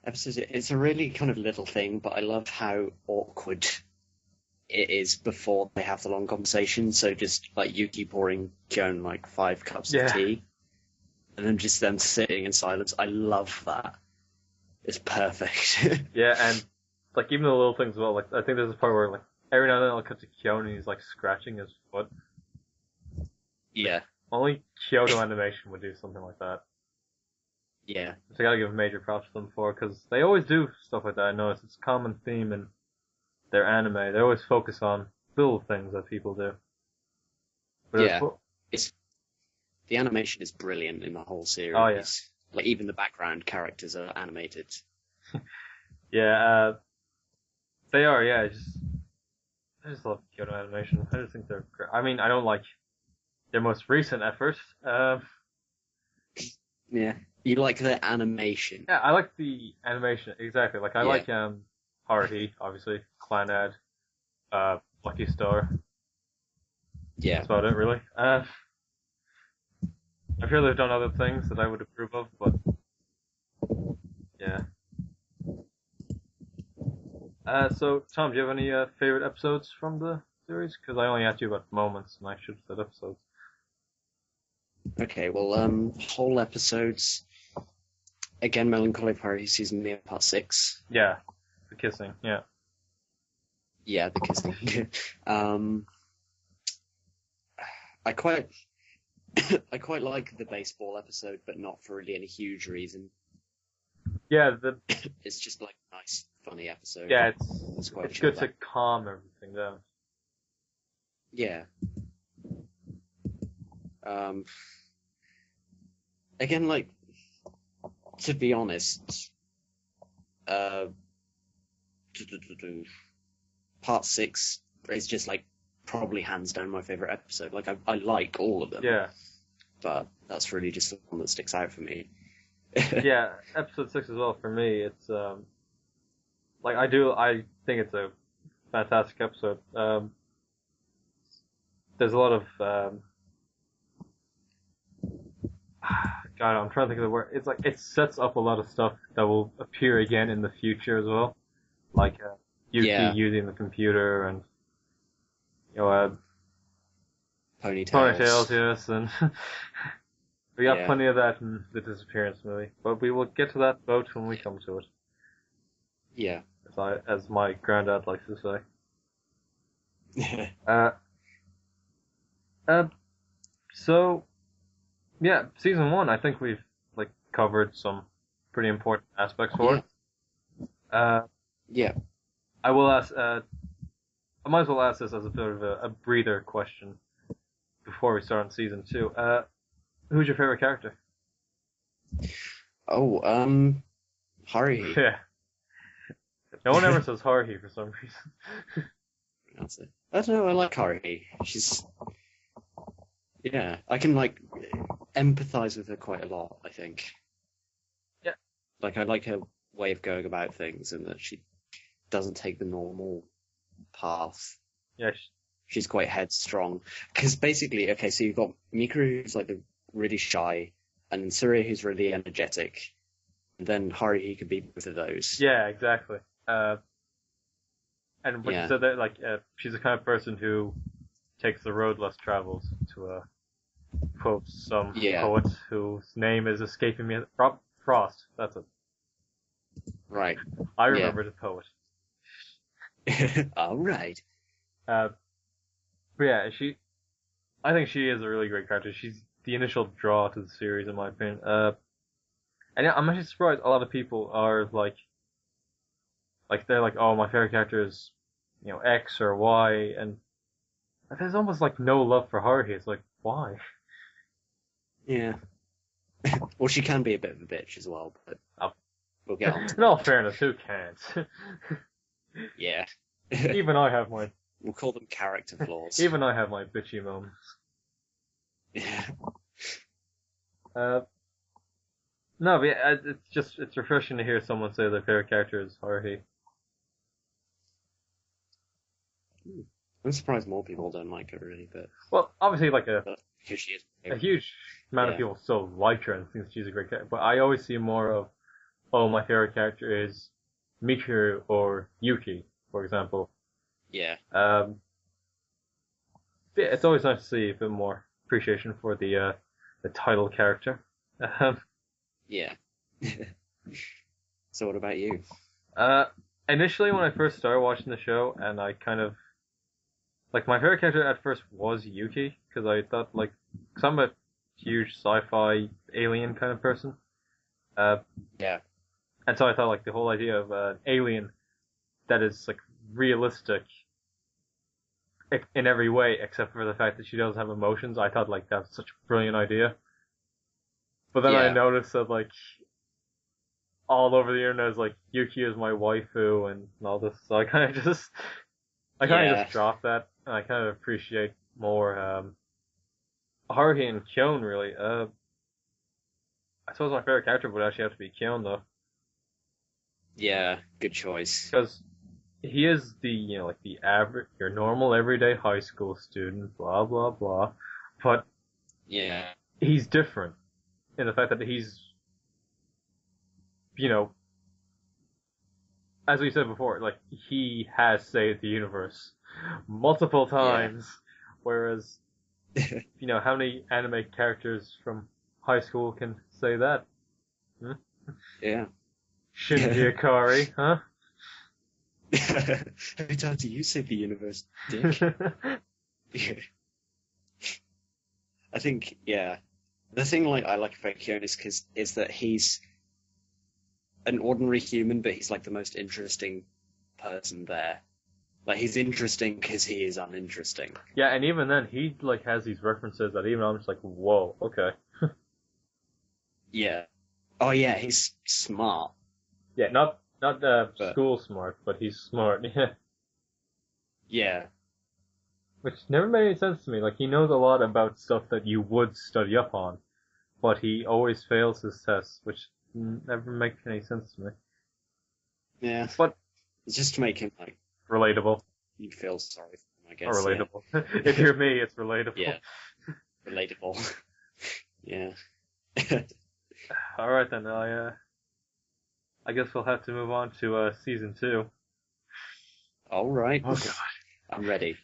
It's a really kind of little thing, but I love how awkward it is before they have the long conversation. So just like Yuki pouring Kyon like 5 cups of tea, and then just them sitting in silence. I love that. It's perfect. Yeah, and like even the little things as well. Like I think there's a part where like every now and then I'll cut to Kyon and he's like scratching his foot. Yeah. Only Kyoto Animation would do something like that. Yeah. So I gotta give major props to them for, because they always do stuff like that. I notice it's a common theme in their anime. They always focus on little things that people do. But Yeah. The animation is brilliant in the whole series. Oh, yeah. Like even the background characters are animated. Yeah, they are. Yeah, I just love Kyoto Animation. I just think they're great. I mean, I don't like their most recent effort. Yeah. You like the animation. Yeah, I like the animation exactly. Like I like Haruhi, obviously, Clannad, Lucky Star. Yeah. That's about it, really. I'm sure they've done other things that I would approve of, but yeah. So Tom, do you have any favorite episodes from the series? Because I only asked you about moments, and I should have said episodes. Okay, well, whole episodes. Again, Melancholy of Haruhi Suzumiya Part 6. Yeah, the kissing. Yeah. Yeah, the kissing. I quite like the baseball episode, but not for really any huge reason. Yeah, It's just like a nice, funny episode. yeah, It's quite it's good chill to calm everything down. Yeah. Again, like, to be honest, Part 6 is just like probably hands down my favorite episode. Like I like all of them. Yeah. But that's really just the one that sticks out for me. Yeah, episode 6 as well for me. It's like I think it's a fantastic episode. There's a lot of God, I'm trying to think of the word. It's like it sets up a lot of stuff that will appear again in the future as well, like Yuki using the computer and ponytails, yes, and we got plenty of that in the Disappearance movie. But we will get to that boat when we come to it. Yeah. As my granddad likes to say. So, yeah, season 1, I think we've like covered some pretty important aspects for it. Yeah. I will ask. I might as well ask this as a bit of a breather question before we start on season 2. Who's your favorite character? Oh, Haruhi. Yeah. No one ever says Haruhi for some reason. That's it. I don't know. I like Haruhi. I can like empathize with her quite a lot, I think. Yeah. Like I like her way of going about things, and that she doesn't take the normal path. Yeah. She's quite headstrong. Because basically, okay, so you've got Mikuru, who's like really shy, and then Surya, who's really energetic, and then Haruhi could be both of those. Yeah, exactly. And when you said that, like, she's the kind of person who takes the road less traveled, to quote some poet whose name is escaping me. Frost, that's it. Right. I Yeah. remember the poet. All right. Uh, but yeah, I think she is a really great character. She's the initial draw to the series, in my opinion. And yeah, I'm actually surprised a lot of people are like they're like, oh, my favorite character is, X or Y, and there's almost like no love for Haruhi. It's like, why? Yeah. Well, she can be a bit of a bitch as well, but Oh. we'll get on to In all that. fairness, who can't? Yeah. Even I have my We'll call them character flaws. even I have my bitchy moments. Yeah. Uh, no, but yeah, it's refreshing to hear someone say their favorite character is Haruhi. I'm surprised more people don't like her, really, Well, obviously, like but because she is my a favorite. huge amount of Yeah. people still like her and think she's a great character. But I always see more of, oh, my favorite character is Mikuru or Yuki, for example. Yeah. Yeah, it's always nice to see a bit more appreciation for the title character. Um, Yeah. So what about you? uh, Initially when I first started watching the show, and I kind of like my favorite character at first was Yuki because I thought cause I'm a huge sci-fi alien kind of person. Uh, Yeah. and so I thought like the whole idea of an alien that is like realistic in every way except for the fact that she doesn't have emotions. I thought like that's such a brilliant idea. But then I Yeah. noticed that like all over the internet is like Yuki is my waifu and all this. So I kind of Yeah. just dropped that, and I kind of appreciate more Haruhi and Kyon really. I suppose my favorite character would actually have to be Kyon though, Yeah. Good choice. because he is the like the average, your normal everyday high school student, blah blah blah, but Yeah. he's different in the fact that he's you know as we said before, like he has saved the universe multiple Yeah. times, whereas how many anime characters from high school can say that? Hmm? Yeah. Shinji Ikari, huh? How many times do you save the universe, Dick? Yeah. I think, yeah. The thing I like about Kyon is that he's an ordinary human, but he's like the most interesting person there. Like he's interesting because he is uninteresting. Yeah, and even then, he like has these references that even I'm just like, whoa, okay. Yeah. Oh yeah, he's smart. Yeah, not But school smart, but he's smart. Yeah, yeah, which never made any sense to me. Like he knows a lot about stuff that you would study up on, but he always fails his tests, which never makes any sense to me. yeah. But It's just to make him like relatable. you feel sorry for him, I Or guess. relatable. If you're me, it's relatable. Yeah. Yeah. Relatable. Yeah. All right then. I guess we'll have to move on to season 2. All right. Oh god. I'm ready.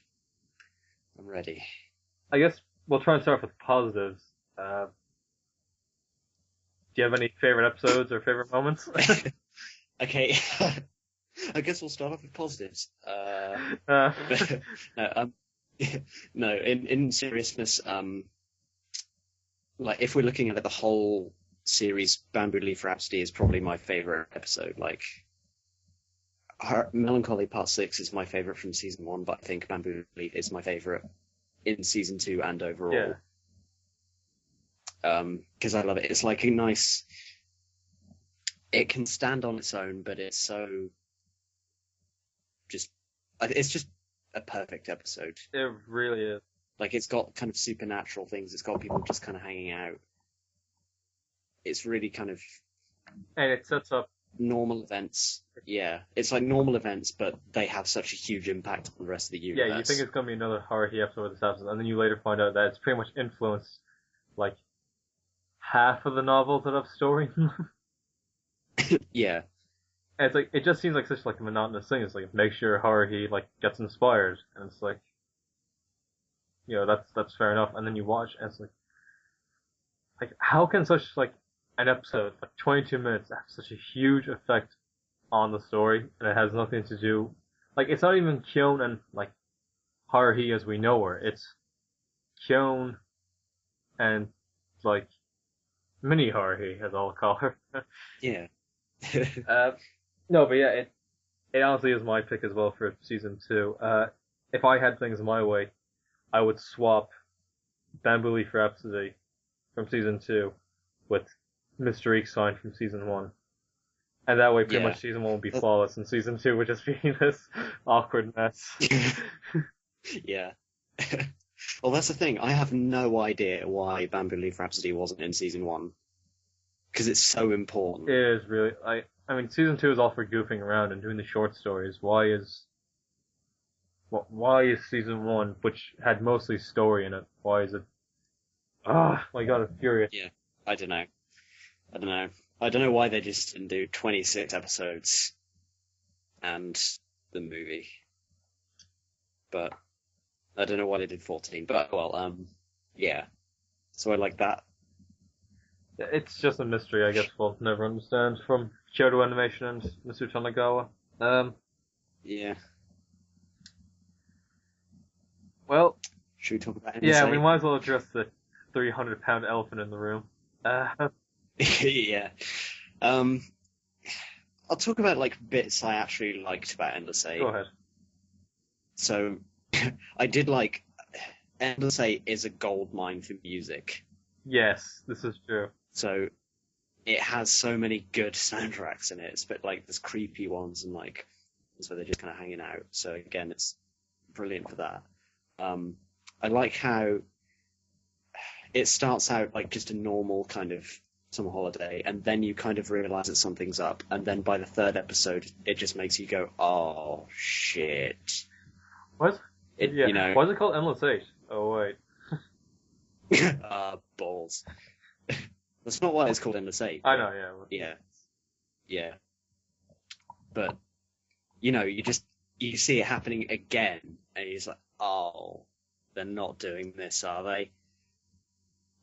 I'm ready. I guess we'll try and start with positives. Do you have any favorite episodes or favorite moments? Okay. I guess we'll start off with positives. uh, No, no. In seriousness, like if we're looking at the whole series, Bamboo Leaf Rhapsody is probably my favorite episode. Like, Melancholy Part 6 is my favorite from season 1, but I think Bamboo Leaf is my favorite in season 2 and overall. yeah. Because I love it. It's like a nice. It can stand on its own, but it's so. It's just a perfect episode. It really is. Like it's got kind of supernatural things. It's got people just kind of hanging out. It's really kind of And it sets up. normal events. Yeah, it's like normal events, but they have such a huge impact on the rest of the universe. Yeah, you think it's going to be another Haruhi episode with this happens, and then you later find out that it's pretty much influenced, like, half of the novels that have story in them. Yeah, And it's like, it just seems like such like a monotonous thing. It's like, make sure Haruhi, like, gets inspired. And it's like, that's fair enough. And then you watch, and it's like, how can such, like, an episode, like 22 minutes, have such a huge effect on the story, and it has nothing to do. Like, it's not even Kyon and like Haruhi as we know her. It's Kyon and like mini Haruhi, as I'll call her. Yeah. uh, no, but yeah, it honestly is my pick as well for season 2. If I had things my way, I would swap Bamboo Leaf Rhapsody from season 2 with Mr. Eekstein from season 1. And that way, pretty much season 1 would be flawless, and season 2 would just be this awkward mess. Yeah. Well, that's the thing. I have no idea why Bamboo Leaf Rhapsody wasn't in season 1. Because it's so important. It is really. I mean, season 2 is all for goofing around and doing the short stories. Why is season 1, which had mostly story in it, why is it? Ah, my god, I'm furious. Yeah, I don't know. I don't know why they just didn't do 26 episodes and the movie. But I don't know why they did 14. But, well, yeah. So I like that. It's just a mystery, I guess we'll never understand from Kyoto Animation and Mr. Tanagawa. Yeah. Well, should we talk about NSA? Yeah, we might as well address the 300-pound elephant in the room. Yeah. I'll talk about like bits I actually liked about Endless Eight. Go ahead. So, I did like Endless Eight is a gold mine for music. Yes, this is true. So, it has so many good soundtracks in it. It's a bit like there's creepy ones and like so they're just kind of hanging out. So again, it's brilliant for that. I like how it starts out like just a normal kind of summer holiday, and then you kind of realize that something's up, and then by the third episode, it just makes you go, "Oh shit!" What? You know, why is it called Endless Eight? Oh wait. Balls. That's not why it's called Endless Eight. I know, yeah. Yeah. But you know, you see it happening again, and he's like, "Oh, they're not doing this, are they?"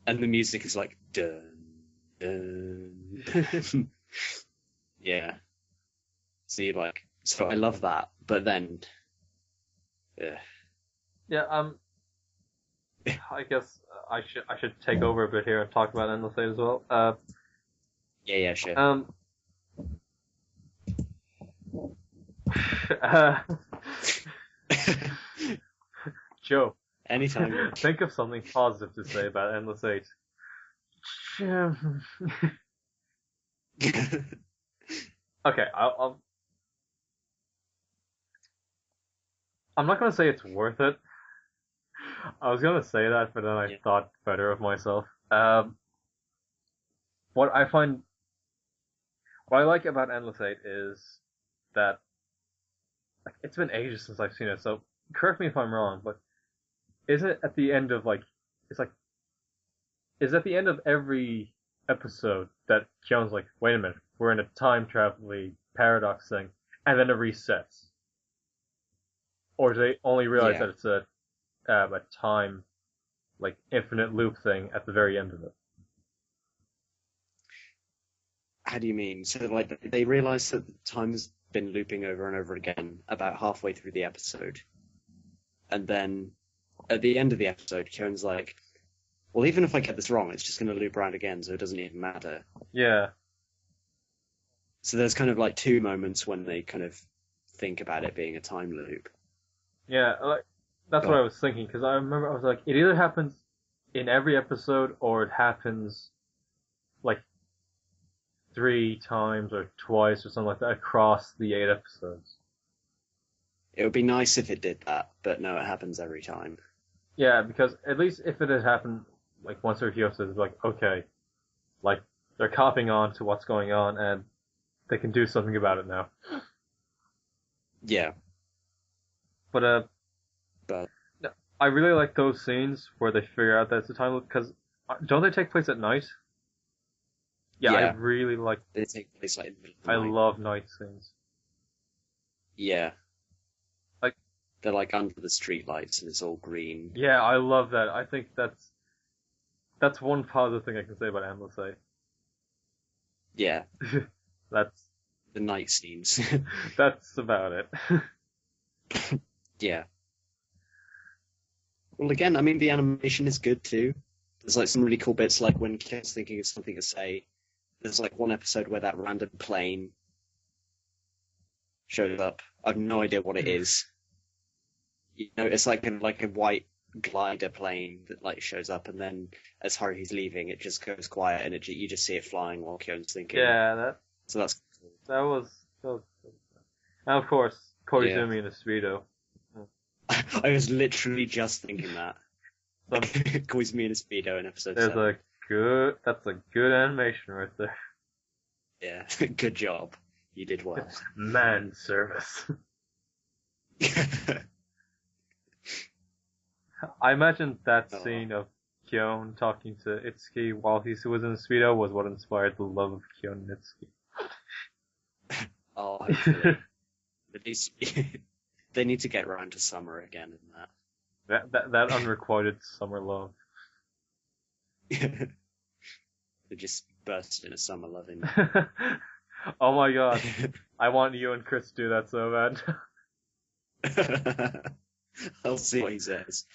And the music is like, dun, dun. Yeah. See, like, so I love that, but then, yeah. I guess I should take over a bit here and talk about Endless Eight as well. Yeah, sure. Joe. Anytime. Think of something positive to say about Endless Eight. Okay, I'm not gonna say it's worth it. I was gonna say that, but then I thought better of myself. What I like about Endless Eight is that it's been ages since I've seen it, so correct me if I'm wrong, but is it at the end of is at the end of every episode that Kyon's like, wait a minute, we're in a time travel paradox thing, and then it resets? Or do they only realize that it's a time, like, infinite loop thing at the very end of it? How do you mean? So, like, they realize that time's been looping over and over again about halfway through the episode. And then, at the end of the episode, Kyon's like, well, even if I get this wrong, it's just going to loop around again, so it doesn't even matter. Yeah. So there's kind of like two moments when they kind of think about it being a time loop. Yeah, like, that's what I was thinking, because I remember I was like, it either happens in every episode, or it happens, like, 3 times or twice or something like that across the 8 episodes. It would be nice if it did that, but no, it happens every time. Yeah, because at least if it had happened, like, once every few episodes, it's like, okay, like, they're copying on to what's going on, and they can do something about it now. Yeah. But I really like those scenes where they figure out that it's a time loop, because don't they take place at night? Yeah, I really like. They take place like in the middle of the night. night. Love night scenes. Yeah. Like, they're like under the streetlights and it's all green. Yeah, I love that. I think that's one positive thing I can say about Endless Eight. Yeah. That's the night scenes. That's about it. Yeah. Well, again, I mean, the animation is good too. There's like some really cool bits, like when Kyo's thinking of something to say. There's like one episode where that random plane shows up. I have no idea what it is. You know, it's like a white glider plane that like shows up, and then as Haruhi's leaving, it just goes quiet, and you just see it flying while Kyo's thinking. Yeah, So that's cool. that was. And of course, Yeah. Koizumi in a speedo. I was literally just thinking that. Some, Koizumi in a speedo in episode there's 7. that's a good animation right there. Yeah, good job. You did well. Man service. I imagine that scene of Kyon talking to Itsuki while he was in the speedo was what inspired the love of Kyon and Itsuki. Oh, hopefully. They need to get around to summer again in that. That unrequited summer love. They just burst into summer loving. Oh my god. I want you and Chris to do that so bad. I'll see what he says.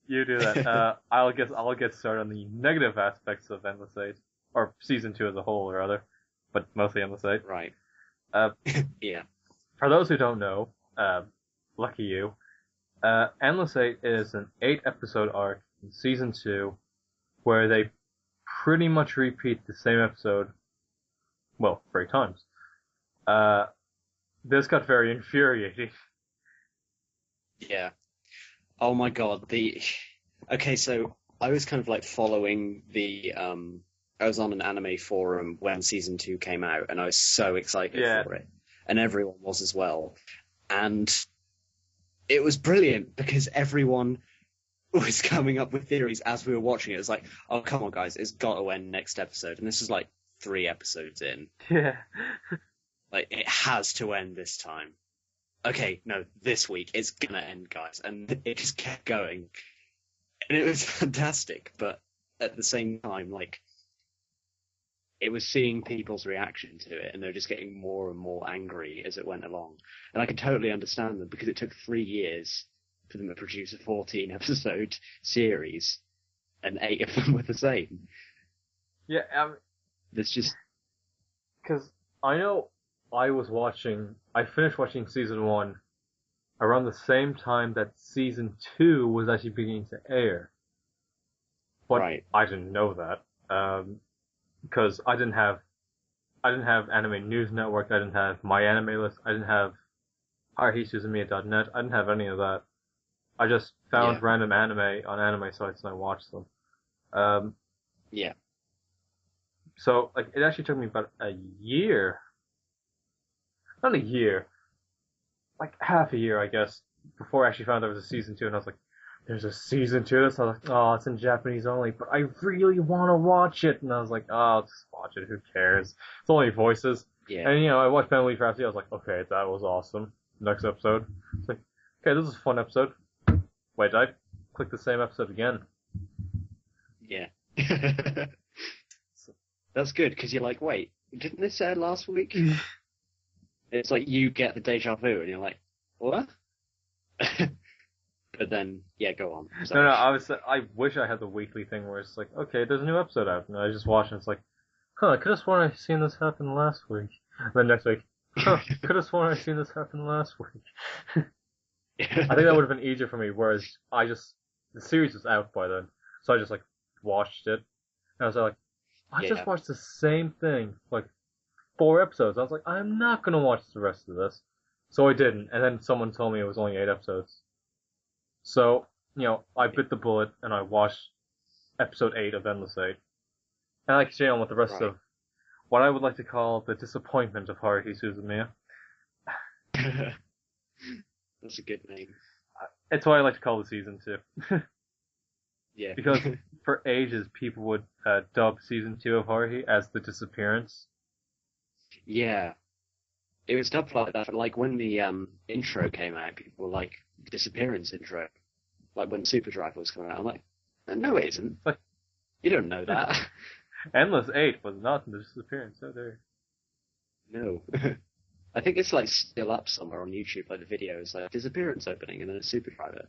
You do that. I'll get started on the negative aspects of Endless Eight. Or season 2 as a whole, rather. But mostly Endless Eight. Right. Yeah. For those who don't know, lucky you, Endless Eight is an 8-episode arc in season 2 where they pretty much repeat the same episode, well, 3 times. This got very infuriating. Yeah. Oh my god, okay, so I was kind of like following I was on an anime forum when season 2 came out, and I was so excited for it. And everyone was as well. And it was brilliant because everyone was coming up with theories as we were watching it. It was like, oh, come on, guys, it's got to end next episode. And this is like 3 episodes in. Yeah. Like, it has to end this time. Okay, no, this week it's gonna end, guys. And it just kept going. And it was fantastic, but at the same time, like, it was seeing people's reaction to it, and they're just getting more and more angry as it went along. And I can totally understand them, because it took 3 years for them to produce a 14-episode series, and 8 of them were the same. Yeah, There's just... Because I know I finished watching season 1 around the same time that season 2 was actually beginning to air. But right. I didn't know that. Because I didn't have Anime News Network, I didn't have My Anime List, I didn't have HaruhiSuzumiya.net, I didn't have any of that. I just found random anime on anime sites and I watched them. Yeah. So, like, it actually took me about a year. Not a year. Like, half a year, I guess, before I actually found there was a season 2, and I was like, there's a season 2 of this? I was like, oh, it's in Japanese only, but I really want to watch it. And I was like, oh, I'll just watch it, who cares? It's only voices. Yeah. And, I watched Family Rhapsody, I was like, okay, that was awesome. Next episode. It's like, okay, this is a fun episode. Wait, I clicked the same episode again. Yeah. That's good, because you're like, wait, didn't this air last week? It's like you get the deja vu, and you're like, what? But then, yeah, go on. Sorry. No, I wish I had the weekly thing where it's like, okay, there's a new episode out, and I just watch it, and it's like, I could have sworn I seen this happen last week. And then next week, could have sworn I seen this happen last week. I think that would have been easier for me, whereas the series was out by then, so I just, like, watched it, and I was like, I just watched the same thing, like, 4 episodes. I was like, I'm not gonna watch the rest of this. So I didn't, and then someone told me it was only 8 episodes. So, I bit the bullet, and I watched episode 8 of Endless Eight. And I continue on with the rest of what I would like to call the disappointment of Haruhi Suzumiya. That's a good name. It's what I like to call the season 2. Yeah. Because for ages, people would dub season 2 of Haruhi as the disappearance. Yeah. It was dubbed like that. Like when the intro came out, people were like, disappearance intro. Like when Super Drive was coming out. I'm like, no, it isn't. You don't know that. Endless Eight was not the disappearance. Oh, there. No. I think it's like still up somewhere on YouTube, like the videos, like disappearance opening and then a super private.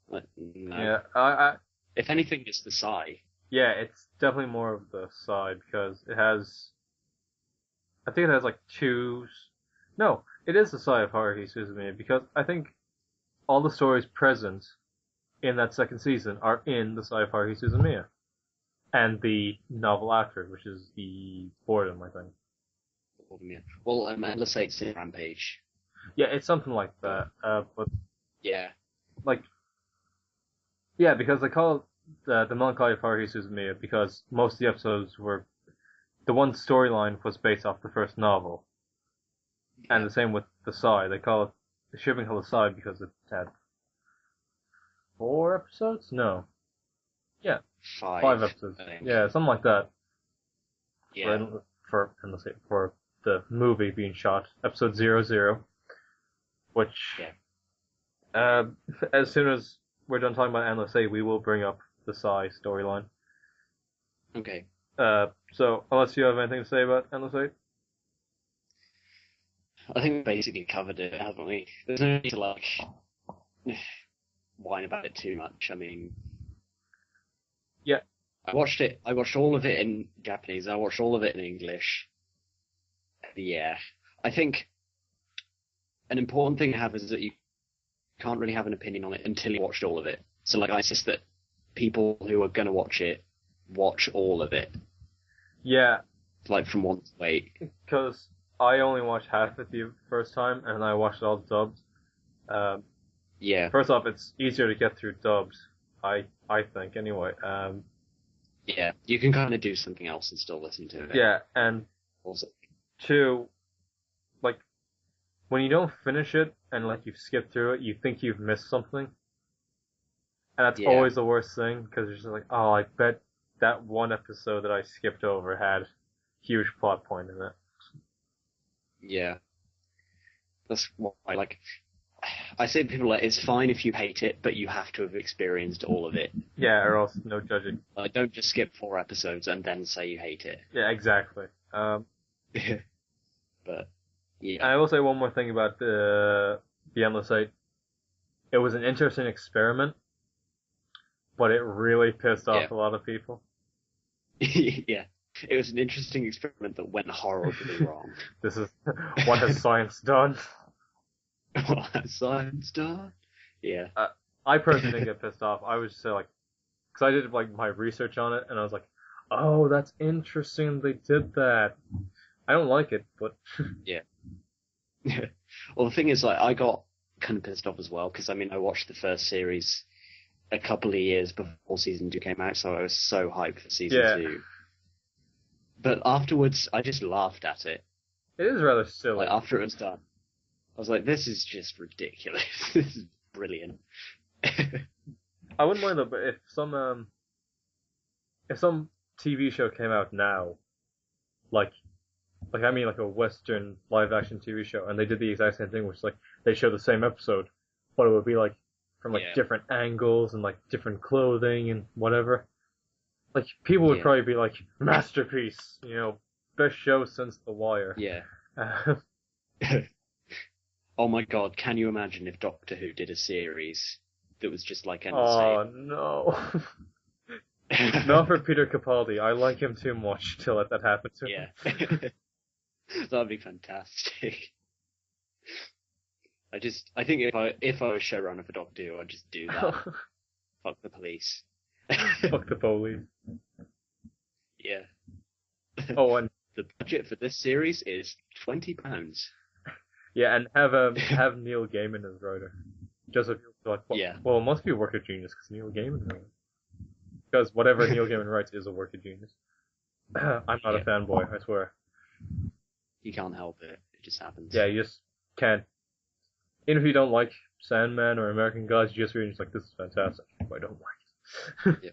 Like, no. Yeah, I If anything, it's the Psy. yeah, it's definitely more of the side because it has. I think it has like two. No, it is the side of Haruhi Suzumiya because I think all the stories present in that second season are in the side of Haruhi Suzumiya and the novel after, which is the boredom, I think. Well, let's say it's in Rampage. Yeah, it's something like that. But Yeah. like, yeah, because they call it the Melancholy of Haruhi Suzumiya because most of the episodes were the one storyline was based off the first novel, and the same with the side. They call it the shipping called the side because it had 4 episodes. No, yeah, 5 episodes. Yeah, something like that. Yeah. For the movie being shot, episode 00, which as soon as we're done talking about Endless Eight, we will bring up the Psy storyline. Okay. So unless you have anything to say about Endless Eight, I think we basically covered it, haven't we? There's no need to like whine about it too much. I mean, yeah, I watched it. I watched all of it in Japanese. I watched all of it in English. Yeah, I think an important thing to have is that you can't really have an opinion on it until you watched all of it. So, like, I insist that people who are going to watch it watch all of it. Yeah. Like, from 1 to 8. Because I only watched half of the first time, and I watched all the dubs. Yeah. First off, it's easier to get through dubs, I think, anyway. Yeah, you can kind of do something else and still listen to it. Yeah, and also, 2, like, when you don't finish it, and, like, you've skipped through it, you think you've missed something. And that's always the worst thing, because you're just like, oh, I bet that one episode that I skipped over had a huge plot point in it. Yeah. That's why, like, I say to people, like, it's fine if you hate it, but you have to have experienced all of it. Yeah, or else no judging. Like, don't just skip 4 episodes and then say you hate it. Yeah, exactly. But, yeah. And I will say one more thing about the Endless Eight. It was an interesting experiment, but it really pissed off a lot of people. Yeah. It was an interesting experiment that went horribly wrong. This is what has science done? What has science done? Yeah. I personally didn't get pissed off. I was just like, because I did like my research on it, and I was like, oh, that's interesting. They did that. I don't like it, but yeah. Well, the thing is, like, I got kind of pissed off as well because I mean, I watched the first series a couple of years before season 2 came out, so I was so hyped for season 2. But afterwards, I just laughed at it. It is rather silly. Like, after it was done, I was like, this is just ridiculous. This is brilliant. I wouldn't mind though, but if some TV show came out now, like I mean like a Western live action TV show, and they did the exact same thing, which is like they show the same episode, but it would be like from like different angles and like different clothing and whatever. Like people would probably be like, masterpiece, best show since The Wire. Yeah. Oh my god, can you imagine if Doctor Who did a series that was just like Endless Eight? Oh no. Not for Peter Capaldi. I like him too much to let that happen to him. Yeah. That'd be fantastic. I think if I was showrunner for Doctor Who, I'd just do that. Fuck the police. Fuck the police. Yeah. Oh, and the budget for this series is £20. Yeah, and have Neil Gaiman as writer. Just so people feel like, well, it must be a work of genius because Neil Gaiman wrote it. Because whatever Neil Gaiman writes is a work of genius. I'm not a fanboy, I swear. You can't help it. It just happens. Yeah, you just can't. Even if you don't like Sandman or American Gods, you just read and it's like, this is fantastic. But I don't like it. Yeah.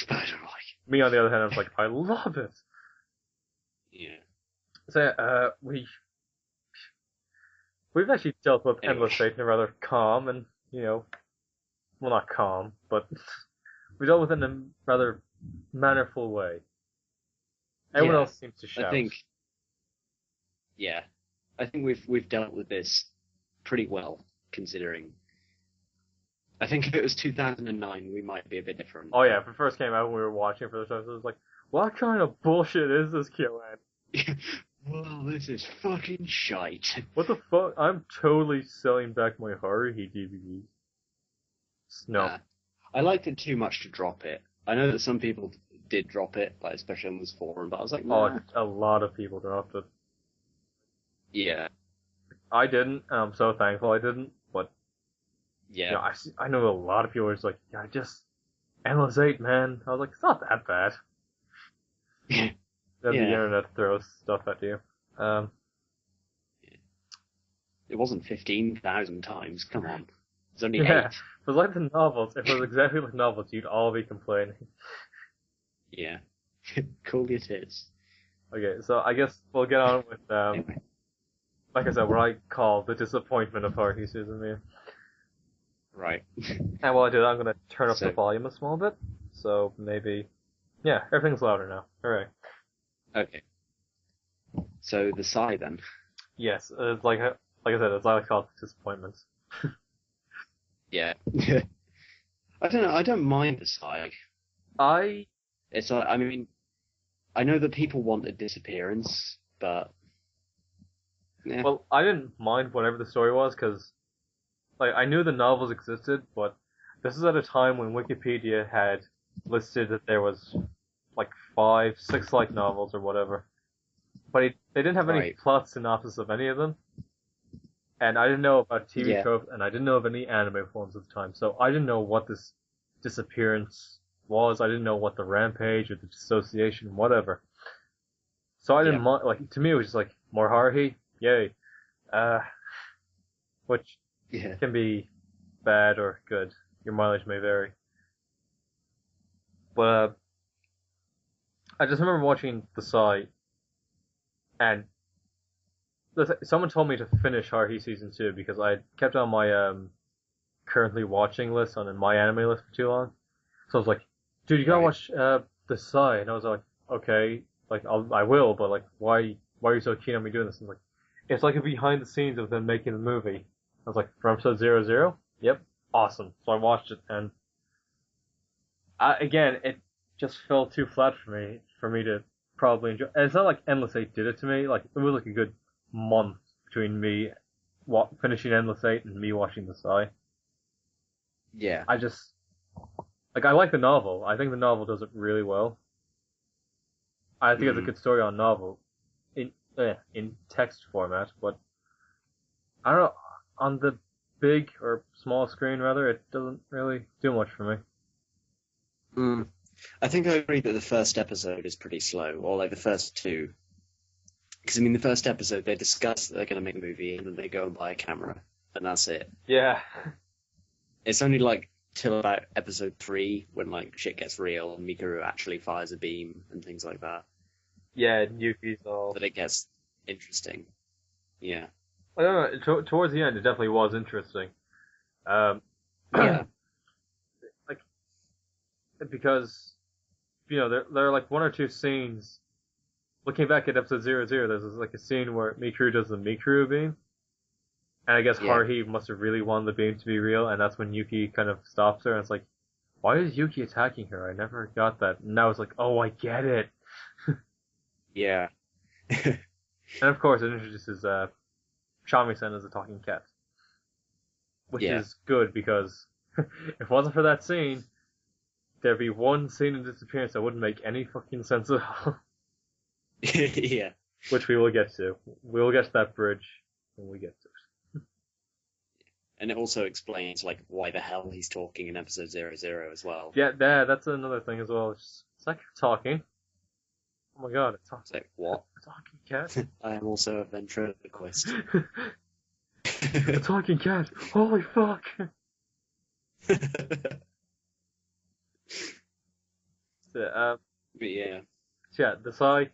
But I don't like it. Me, on the other hand, I was like, I love it. Yeah. So, we've actually dealt with Endless Eight in a rather calm and, well, not calm, but we dealt with it in a rather mannerful way. Everyone else seems to shout. Yeah. I think we've dealt with this pretty well, considering. I think if it was 2009, we might be a bit different. Oh yeah, if it first came out when we were watching for the show, it was like, what kind of bullshit is this, QN? Well, this is fucking shite. What the fuck? I'm totally selling back my Haruhi DVDs. No. I liked it too much to drop it. I know that some people did drop it, like especially on this forum, but I was like, nah. Oh, a lot of people dropped it. Yeah. I didn't, and I'm so thankful I didn't, but Yeah. you know, I know a lot of people are just like, yeah, just Endless 8, man. I was like, it's not that bad. Then the internet throws stuff at you. It wasn't 15,000 times, come on. It's only 8. It was like the novels. If it was exactly like novels, you'd all be complaining. Yeah. Cool it is. Okay, so I guess we'll get on with, Anyway. like I said, what I call the disappointment of Haruhi Suzumiya. Right. And while I do that, I'm going to turn up the volume a small bit. So maybe, yeah, everything's louder now. Hooray. Okay. So the Psy then. Yes, it's like I said, it's like I call it disappointments. Yeah. I don't know. I don't mind the Psy. It's like, I mean, I know that people want a disappearance, but. Yeah. Well, I didn't mind whatever the story was, because like, I knew the novels existed, but this is at a time when Wikipedia had listed that there was like 5, 6 light novels or whatever. But they didn't have any plot synopsis of any of them. And I didn't know about TV tropes, and I didn't know of any anime forms at the time. So I didn't know what this disappearance was. I didn't know what the rampage or the dissociation, whatever. So I didn't mind, like, to me it was just like, more Haruhi, yay. Which can be bad or good. Your mileage may vary. But I just remember watching the site, and someone told me to finish Haruhi Season 2 because I kept on my currently watching list on my anime list for too long. So I was like, dude, you gotta watch the site. And I was like, okay, like I will, but like why are you so keen on me doing this? And like, it's like a behind the scenes of them making the movie. I was like, for episode 00? Yep, awesome. So I watched it, and again, it just fell too flat for me to probably enjoy. And it's not like Endless 8 did it to me. Like, it was like a good month between me finishing Endless 8 and me watching the Psy. Yeah. I just, like, I like the novel. I think the novel does it really well. I think it's a good story on novel, in text format, but I don't know, on the big or small screen rather, it doesn't really do much for me. I think I agree that the first episode is pretty slow, or like the first 2. Because I mean, the first episode they discuss that they're going to make a movie, and then they go and buy a camera, and that's it. Yeah. It's only like till about episode 3 when like shit gets real and Mikuru actually fires a beam and things like that. Yeah, Yuki's all. That it gets interesting. Yeah. I don't know. Towards the end, it definitely was interesting. Yeah. Like, because, you know, there are like 1 or 2 scenes. Looking back at episode 00, there's like a scene where Mikuru does the Mikuru beam. And I guess Haruhi must have really wanted the beam to be real, and that's when Yuki kind of stops her, and it's like, why is Yuki attacking her? I never got that. And now it's like, oh, I get it. Yeah. And of course, it introduces Shami-san as a talking cat. Which is good, because if it wasn't for that scene, there'd be one scene in Disappearance that wouldn't make any fucking sense at all. Yeah. Which we will get to. We will get to that bridge when we get to it. And it also explains, like, why the hell he's talking in episode 00 as well. Yeah, that's another thing as well. It's like talking. Oh my god, it's talking. It's like, what? A talking cat? I am also a ventriloquist. A talking cat! Holy fuck! But yeah. Yeah, the Psy,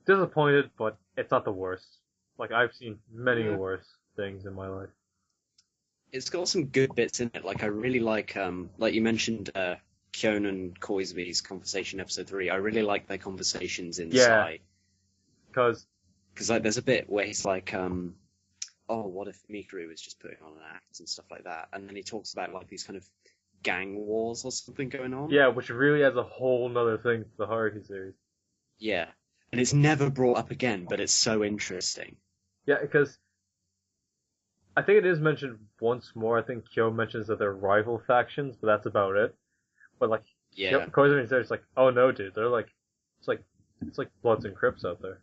disappointed, but it's not the worst. Like, I've seen many worse things in my life. It's got some good bits in it. Like, I really like you mentioned, Kyon and Koizumi's conversation in episode 3. I really like their conversations in Psy. Because Because like there's a bit where he's like, oh, what if Mikuru was just putting on an act and stuff like that, and then he talks about like these kind of gang wars or something going on. Yeah, which really adds a whole nother thing to the Haruhi series. Yeah, and it's never brought up again, but it's so interesting. Yeah, because I think it is mentioned once more. I think Kyo mentions that they're rival factions, but that's about it. But like, Yeah, Koizumi's there, it's like, oh no, dude, they're like, it's like Bloods and Crips out there.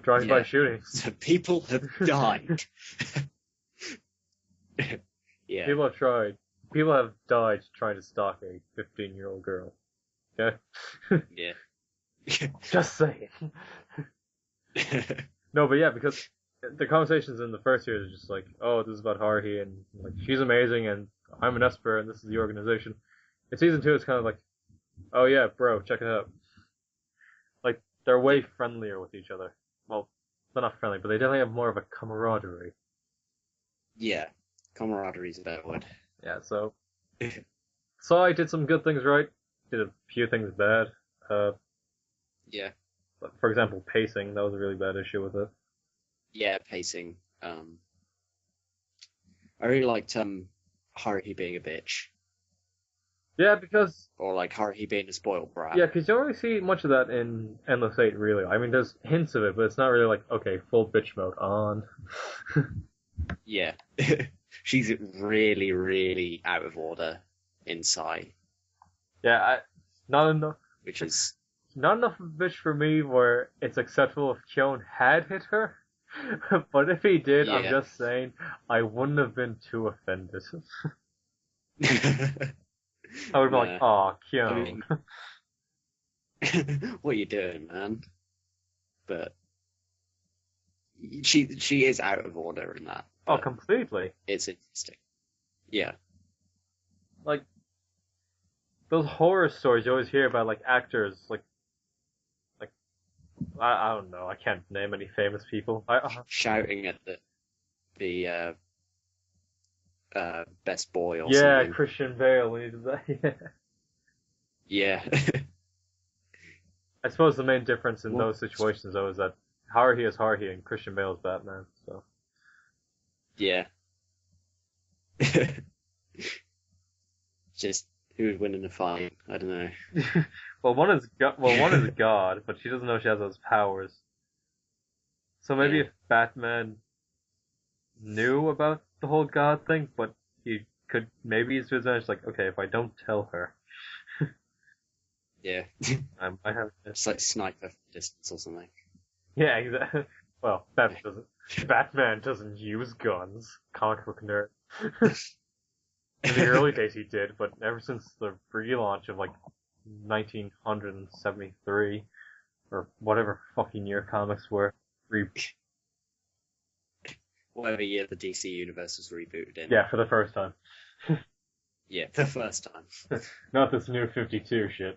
Drive-by yeah. shootings. So people have died. Yeah, People have tried. People have died trying to stalk a 15-year-old girl. Okay? yeah. Just saying. No, but yeah, because the conversations in the first series are just like, oh, this is about Haruhi, and like she's amazing, and I'm an Esper, and this is the organization. In season 2, it's kind of like, oh yeah, bro, check it out. Like, they're way friendlier with each other. Well, they're not friendly, but they definitely have more of a camaraderie. Yeah, camaraderie's a better word. Yeah, so I did some good things right, did a few things bad. Yeah, For example, pacing, that was a really bad issue with it. yeah, pacing. I really liked Haruhi being a bitch, Yeah, because or like Haruhi being a spoiled brat. you don't really see much of that in Endless 8, really. I mean, there's hints of it, but it's not really like, okay, full bitch mode on. Yeah, she's really, really out of order inside, Yeah, not enough. which is Not enough of a bitch for me where it's acceptable if Kyon had hit her. But if he did, I'm Yeah. just saying, I wouldn't have been too offended. I would have been like, aw, Kyon. what are you doing, man? But she is out of order in that. Oh, but completely. it's interesting. Yeah, Like, those horror stories you always hear about, like, actors, like I don't know, I can't name any famous people. shouting at the best boy or Yeah, something. Christian Bale when he did that. Yeah. Yeah. I suppose the main difference in Well, those situations, though, is that Haruhi is Haruhi and Christian Bale is Batman. So yeah. Just who would win in a fight? I don't know. well, one is God, but she doesn't know she has those powers. So maybe Yeah. if Batman knew about the whole God thing, but he could maybe use to his advantage, like, okay, if I don't tell her, Yeah. I have this. It's like sniper from distance or something. Yeah, exactly. Well, Batman doesn't use guns. Comic book nerd. In the early days he did, but ever since the relaunch of like 1973 or whatever fucking year comics were, Whatever year the DC universe was rebooted in. yeah, for the first time. Yeah, the first time. Not this new 52 shit.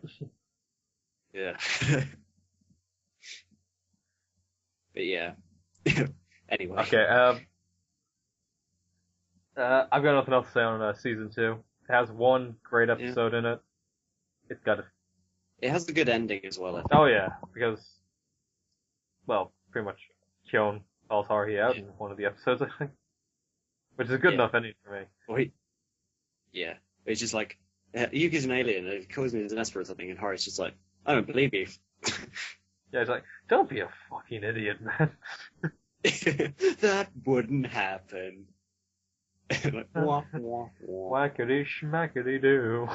Yeah. But yeah. Anyway. Okay, I've got nothing else to say on season 2. It has one great episode in it. It's got a... It has a good ending as well, I think. Oh yeah, because, well, pretty much Kyon calls Haruhi out in one of the episodes, I think. Which is good enough ending for me. Well, yeah. It's just like, Yuki's an alien, and it calls me as an Esper or something, and Haruhi's just like, I don't believe you. Yeah, it's like, don't be a fucking idiot, man. That wouldn't happen. Like, wah, wah, wah. Whackity schmackity doo.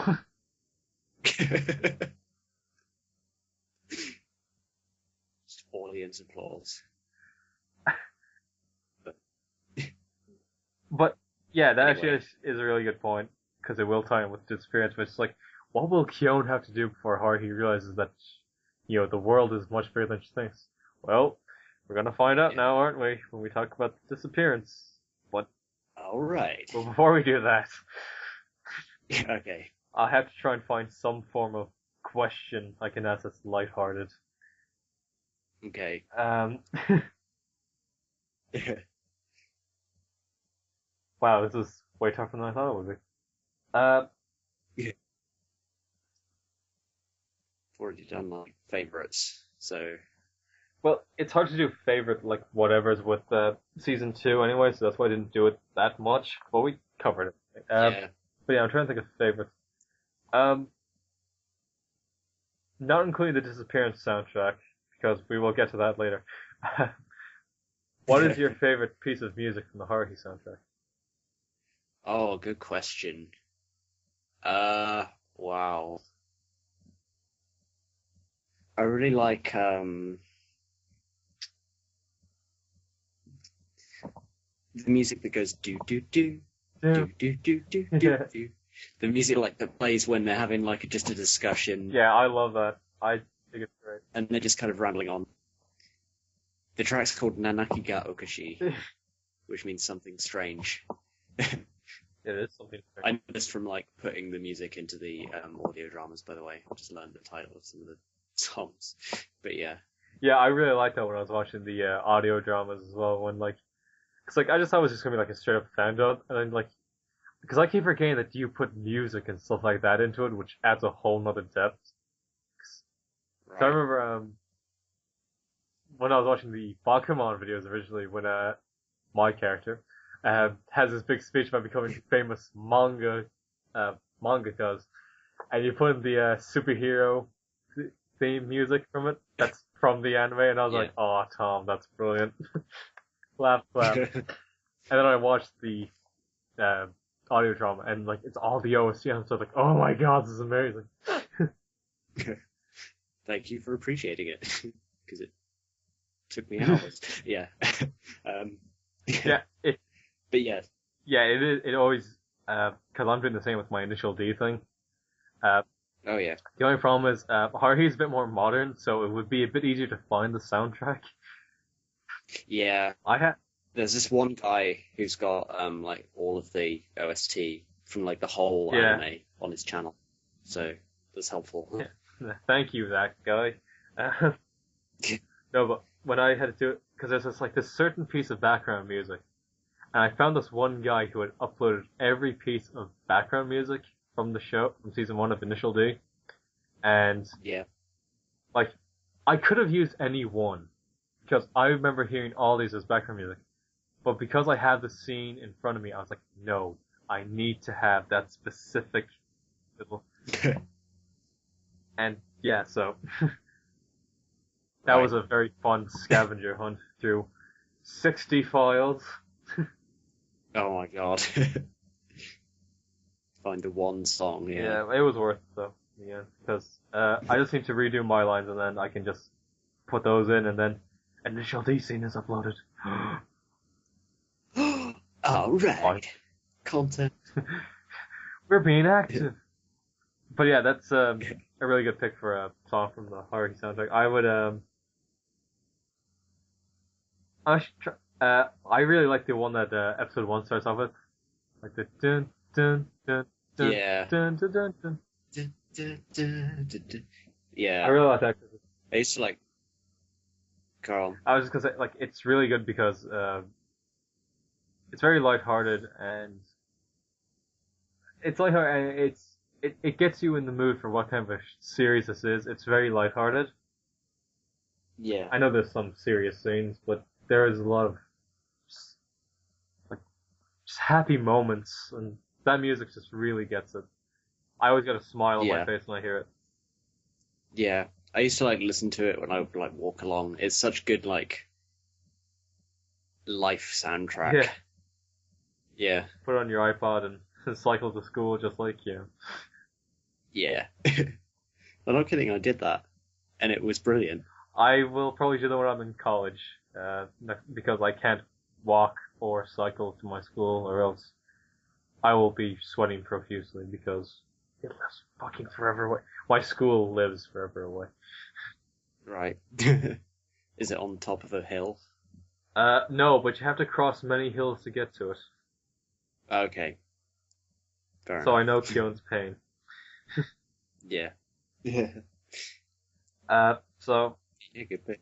Just audience applause. But, yeah, that Anyway. actually is a really good point, because it will tie in with disappearance, but it's like, what will Kyon have to do before Haruhi realizes that, the world is much bigger than she thinks? Well, we're gonna find out now, aren't we, when we talk about the disappearance. But Alright. before we do that, Okay. I'll have to try and find some form of question I can ask that's lighthearted. Okay. Wow, this is way tougher than I thought it would be. I've already done my favourites, so Well, it's hard to do favorite like whatever's with season 2 anyway, so that's why I didn't do it that much. But we covered it. Yeah. But yeah, I'm trying to think of favorites. Um, Not including the Disappearance soundtrack because we will get to that later. What is your favorite piece of music from the Haruhi soundtrack? Oh, good question. Wow. I really like the music that goes do do do Yeah, do do do do do do. The music like that plays when they're having like just a discussion yeah, I love that. I think it's great. and they're just kind of rambling on. The track's called Nanaki ga Okashi, which means something strange. It is something. I know this from like putting the music into the audio dramas, by the way. I just learned the title of some of the songs. But yeah. Yeah, I really liked that when I was watching the audio dramas as well. When like, cause like I just thought it was just gonna be like a straight up fan dub, and then like, because I keep forgetting that you put music and stuff like that into it, which adds a whole nother depth. So I Right. remember when I was watching the Pokemon videos originally, when my character has this big speech about becoming famous mangakas, and you put in the superhero theme music from it. That's from the anime, and I was Yeah. like, "Oh, Tom, that's brilliant!" Clap, clap. And then I watched the uh, audio drama, and like it's all the OST, and so I was like, "Oh my god, this is amazing!" Thank you for appreciating it, because it took me hours. Yeah. um, Yeah, but yeah, yeah, it is. It always because I'm doing the same with my initial D thing. Uh, oh yeah, the only problem is Haruhi's a bit more modern, so it would be a bit easier to find the soundtrack. yeah. I had There's this one guy who's got like all of the OST from like the whole yeah. anime on his channel, so that's helpful. Yeah. Thank you, that guy. No, but when I had to do it, because there's this certain piece of background music, and I found this one guy who had uploaded every piece of background music from the show, from season 1 of Initial D, and Yeah, like I could have used any one because I remember hearing all these as background music, but because I had the scene in front of me, I was like, no, I need to have that specific little, and yeah, so that right. was a very fun scavenger hunt through 60 files. Oh my god. Find the one song, yeah. Yeah, it was worth it though. Yeah, because I just need to redo my lines and then I can just put those in and then initial D scene is uploaded. All right. Content. We're being active. But yeah, that's a really good pick for a song from the Haruhi soundtrack. I should try, I really like the one that episode 1 starts off with, like the dun dun dun dun Yeah. dun dun dun dun. Yeah. I really like that. I used to like Carl. I was just gonna say, like, it's really good because it's very lighthearted and it's lighthearted and it gets you in the mood for what kind of a series this is. It's very lighthearted. Yeah. I know there's some serious scenes, but there is a lot of just, like just happy moments, and that music just really gets it. I always get a smile on my Yeah. face when I hear it. Yeah. I used to like listen to it when I would like walk along. It's such good like life soundtrack. Yeah, Yeah. put it on your iPod and cycle to school just like you. Yeah. I'm not kidding, I did that. And it was brilliant. I will probably do that when I'm in college, because I can't walk or cycle to my school, or else I will be sweating profusely because it lives fucking forever away. My school lives forever away. Right. Is it on top of a hill? No, but you have to cross many hills to get to it. Okay. Fair So enough. I know Kyo's pain. Yeah. Yeah. So Yeah, good pick.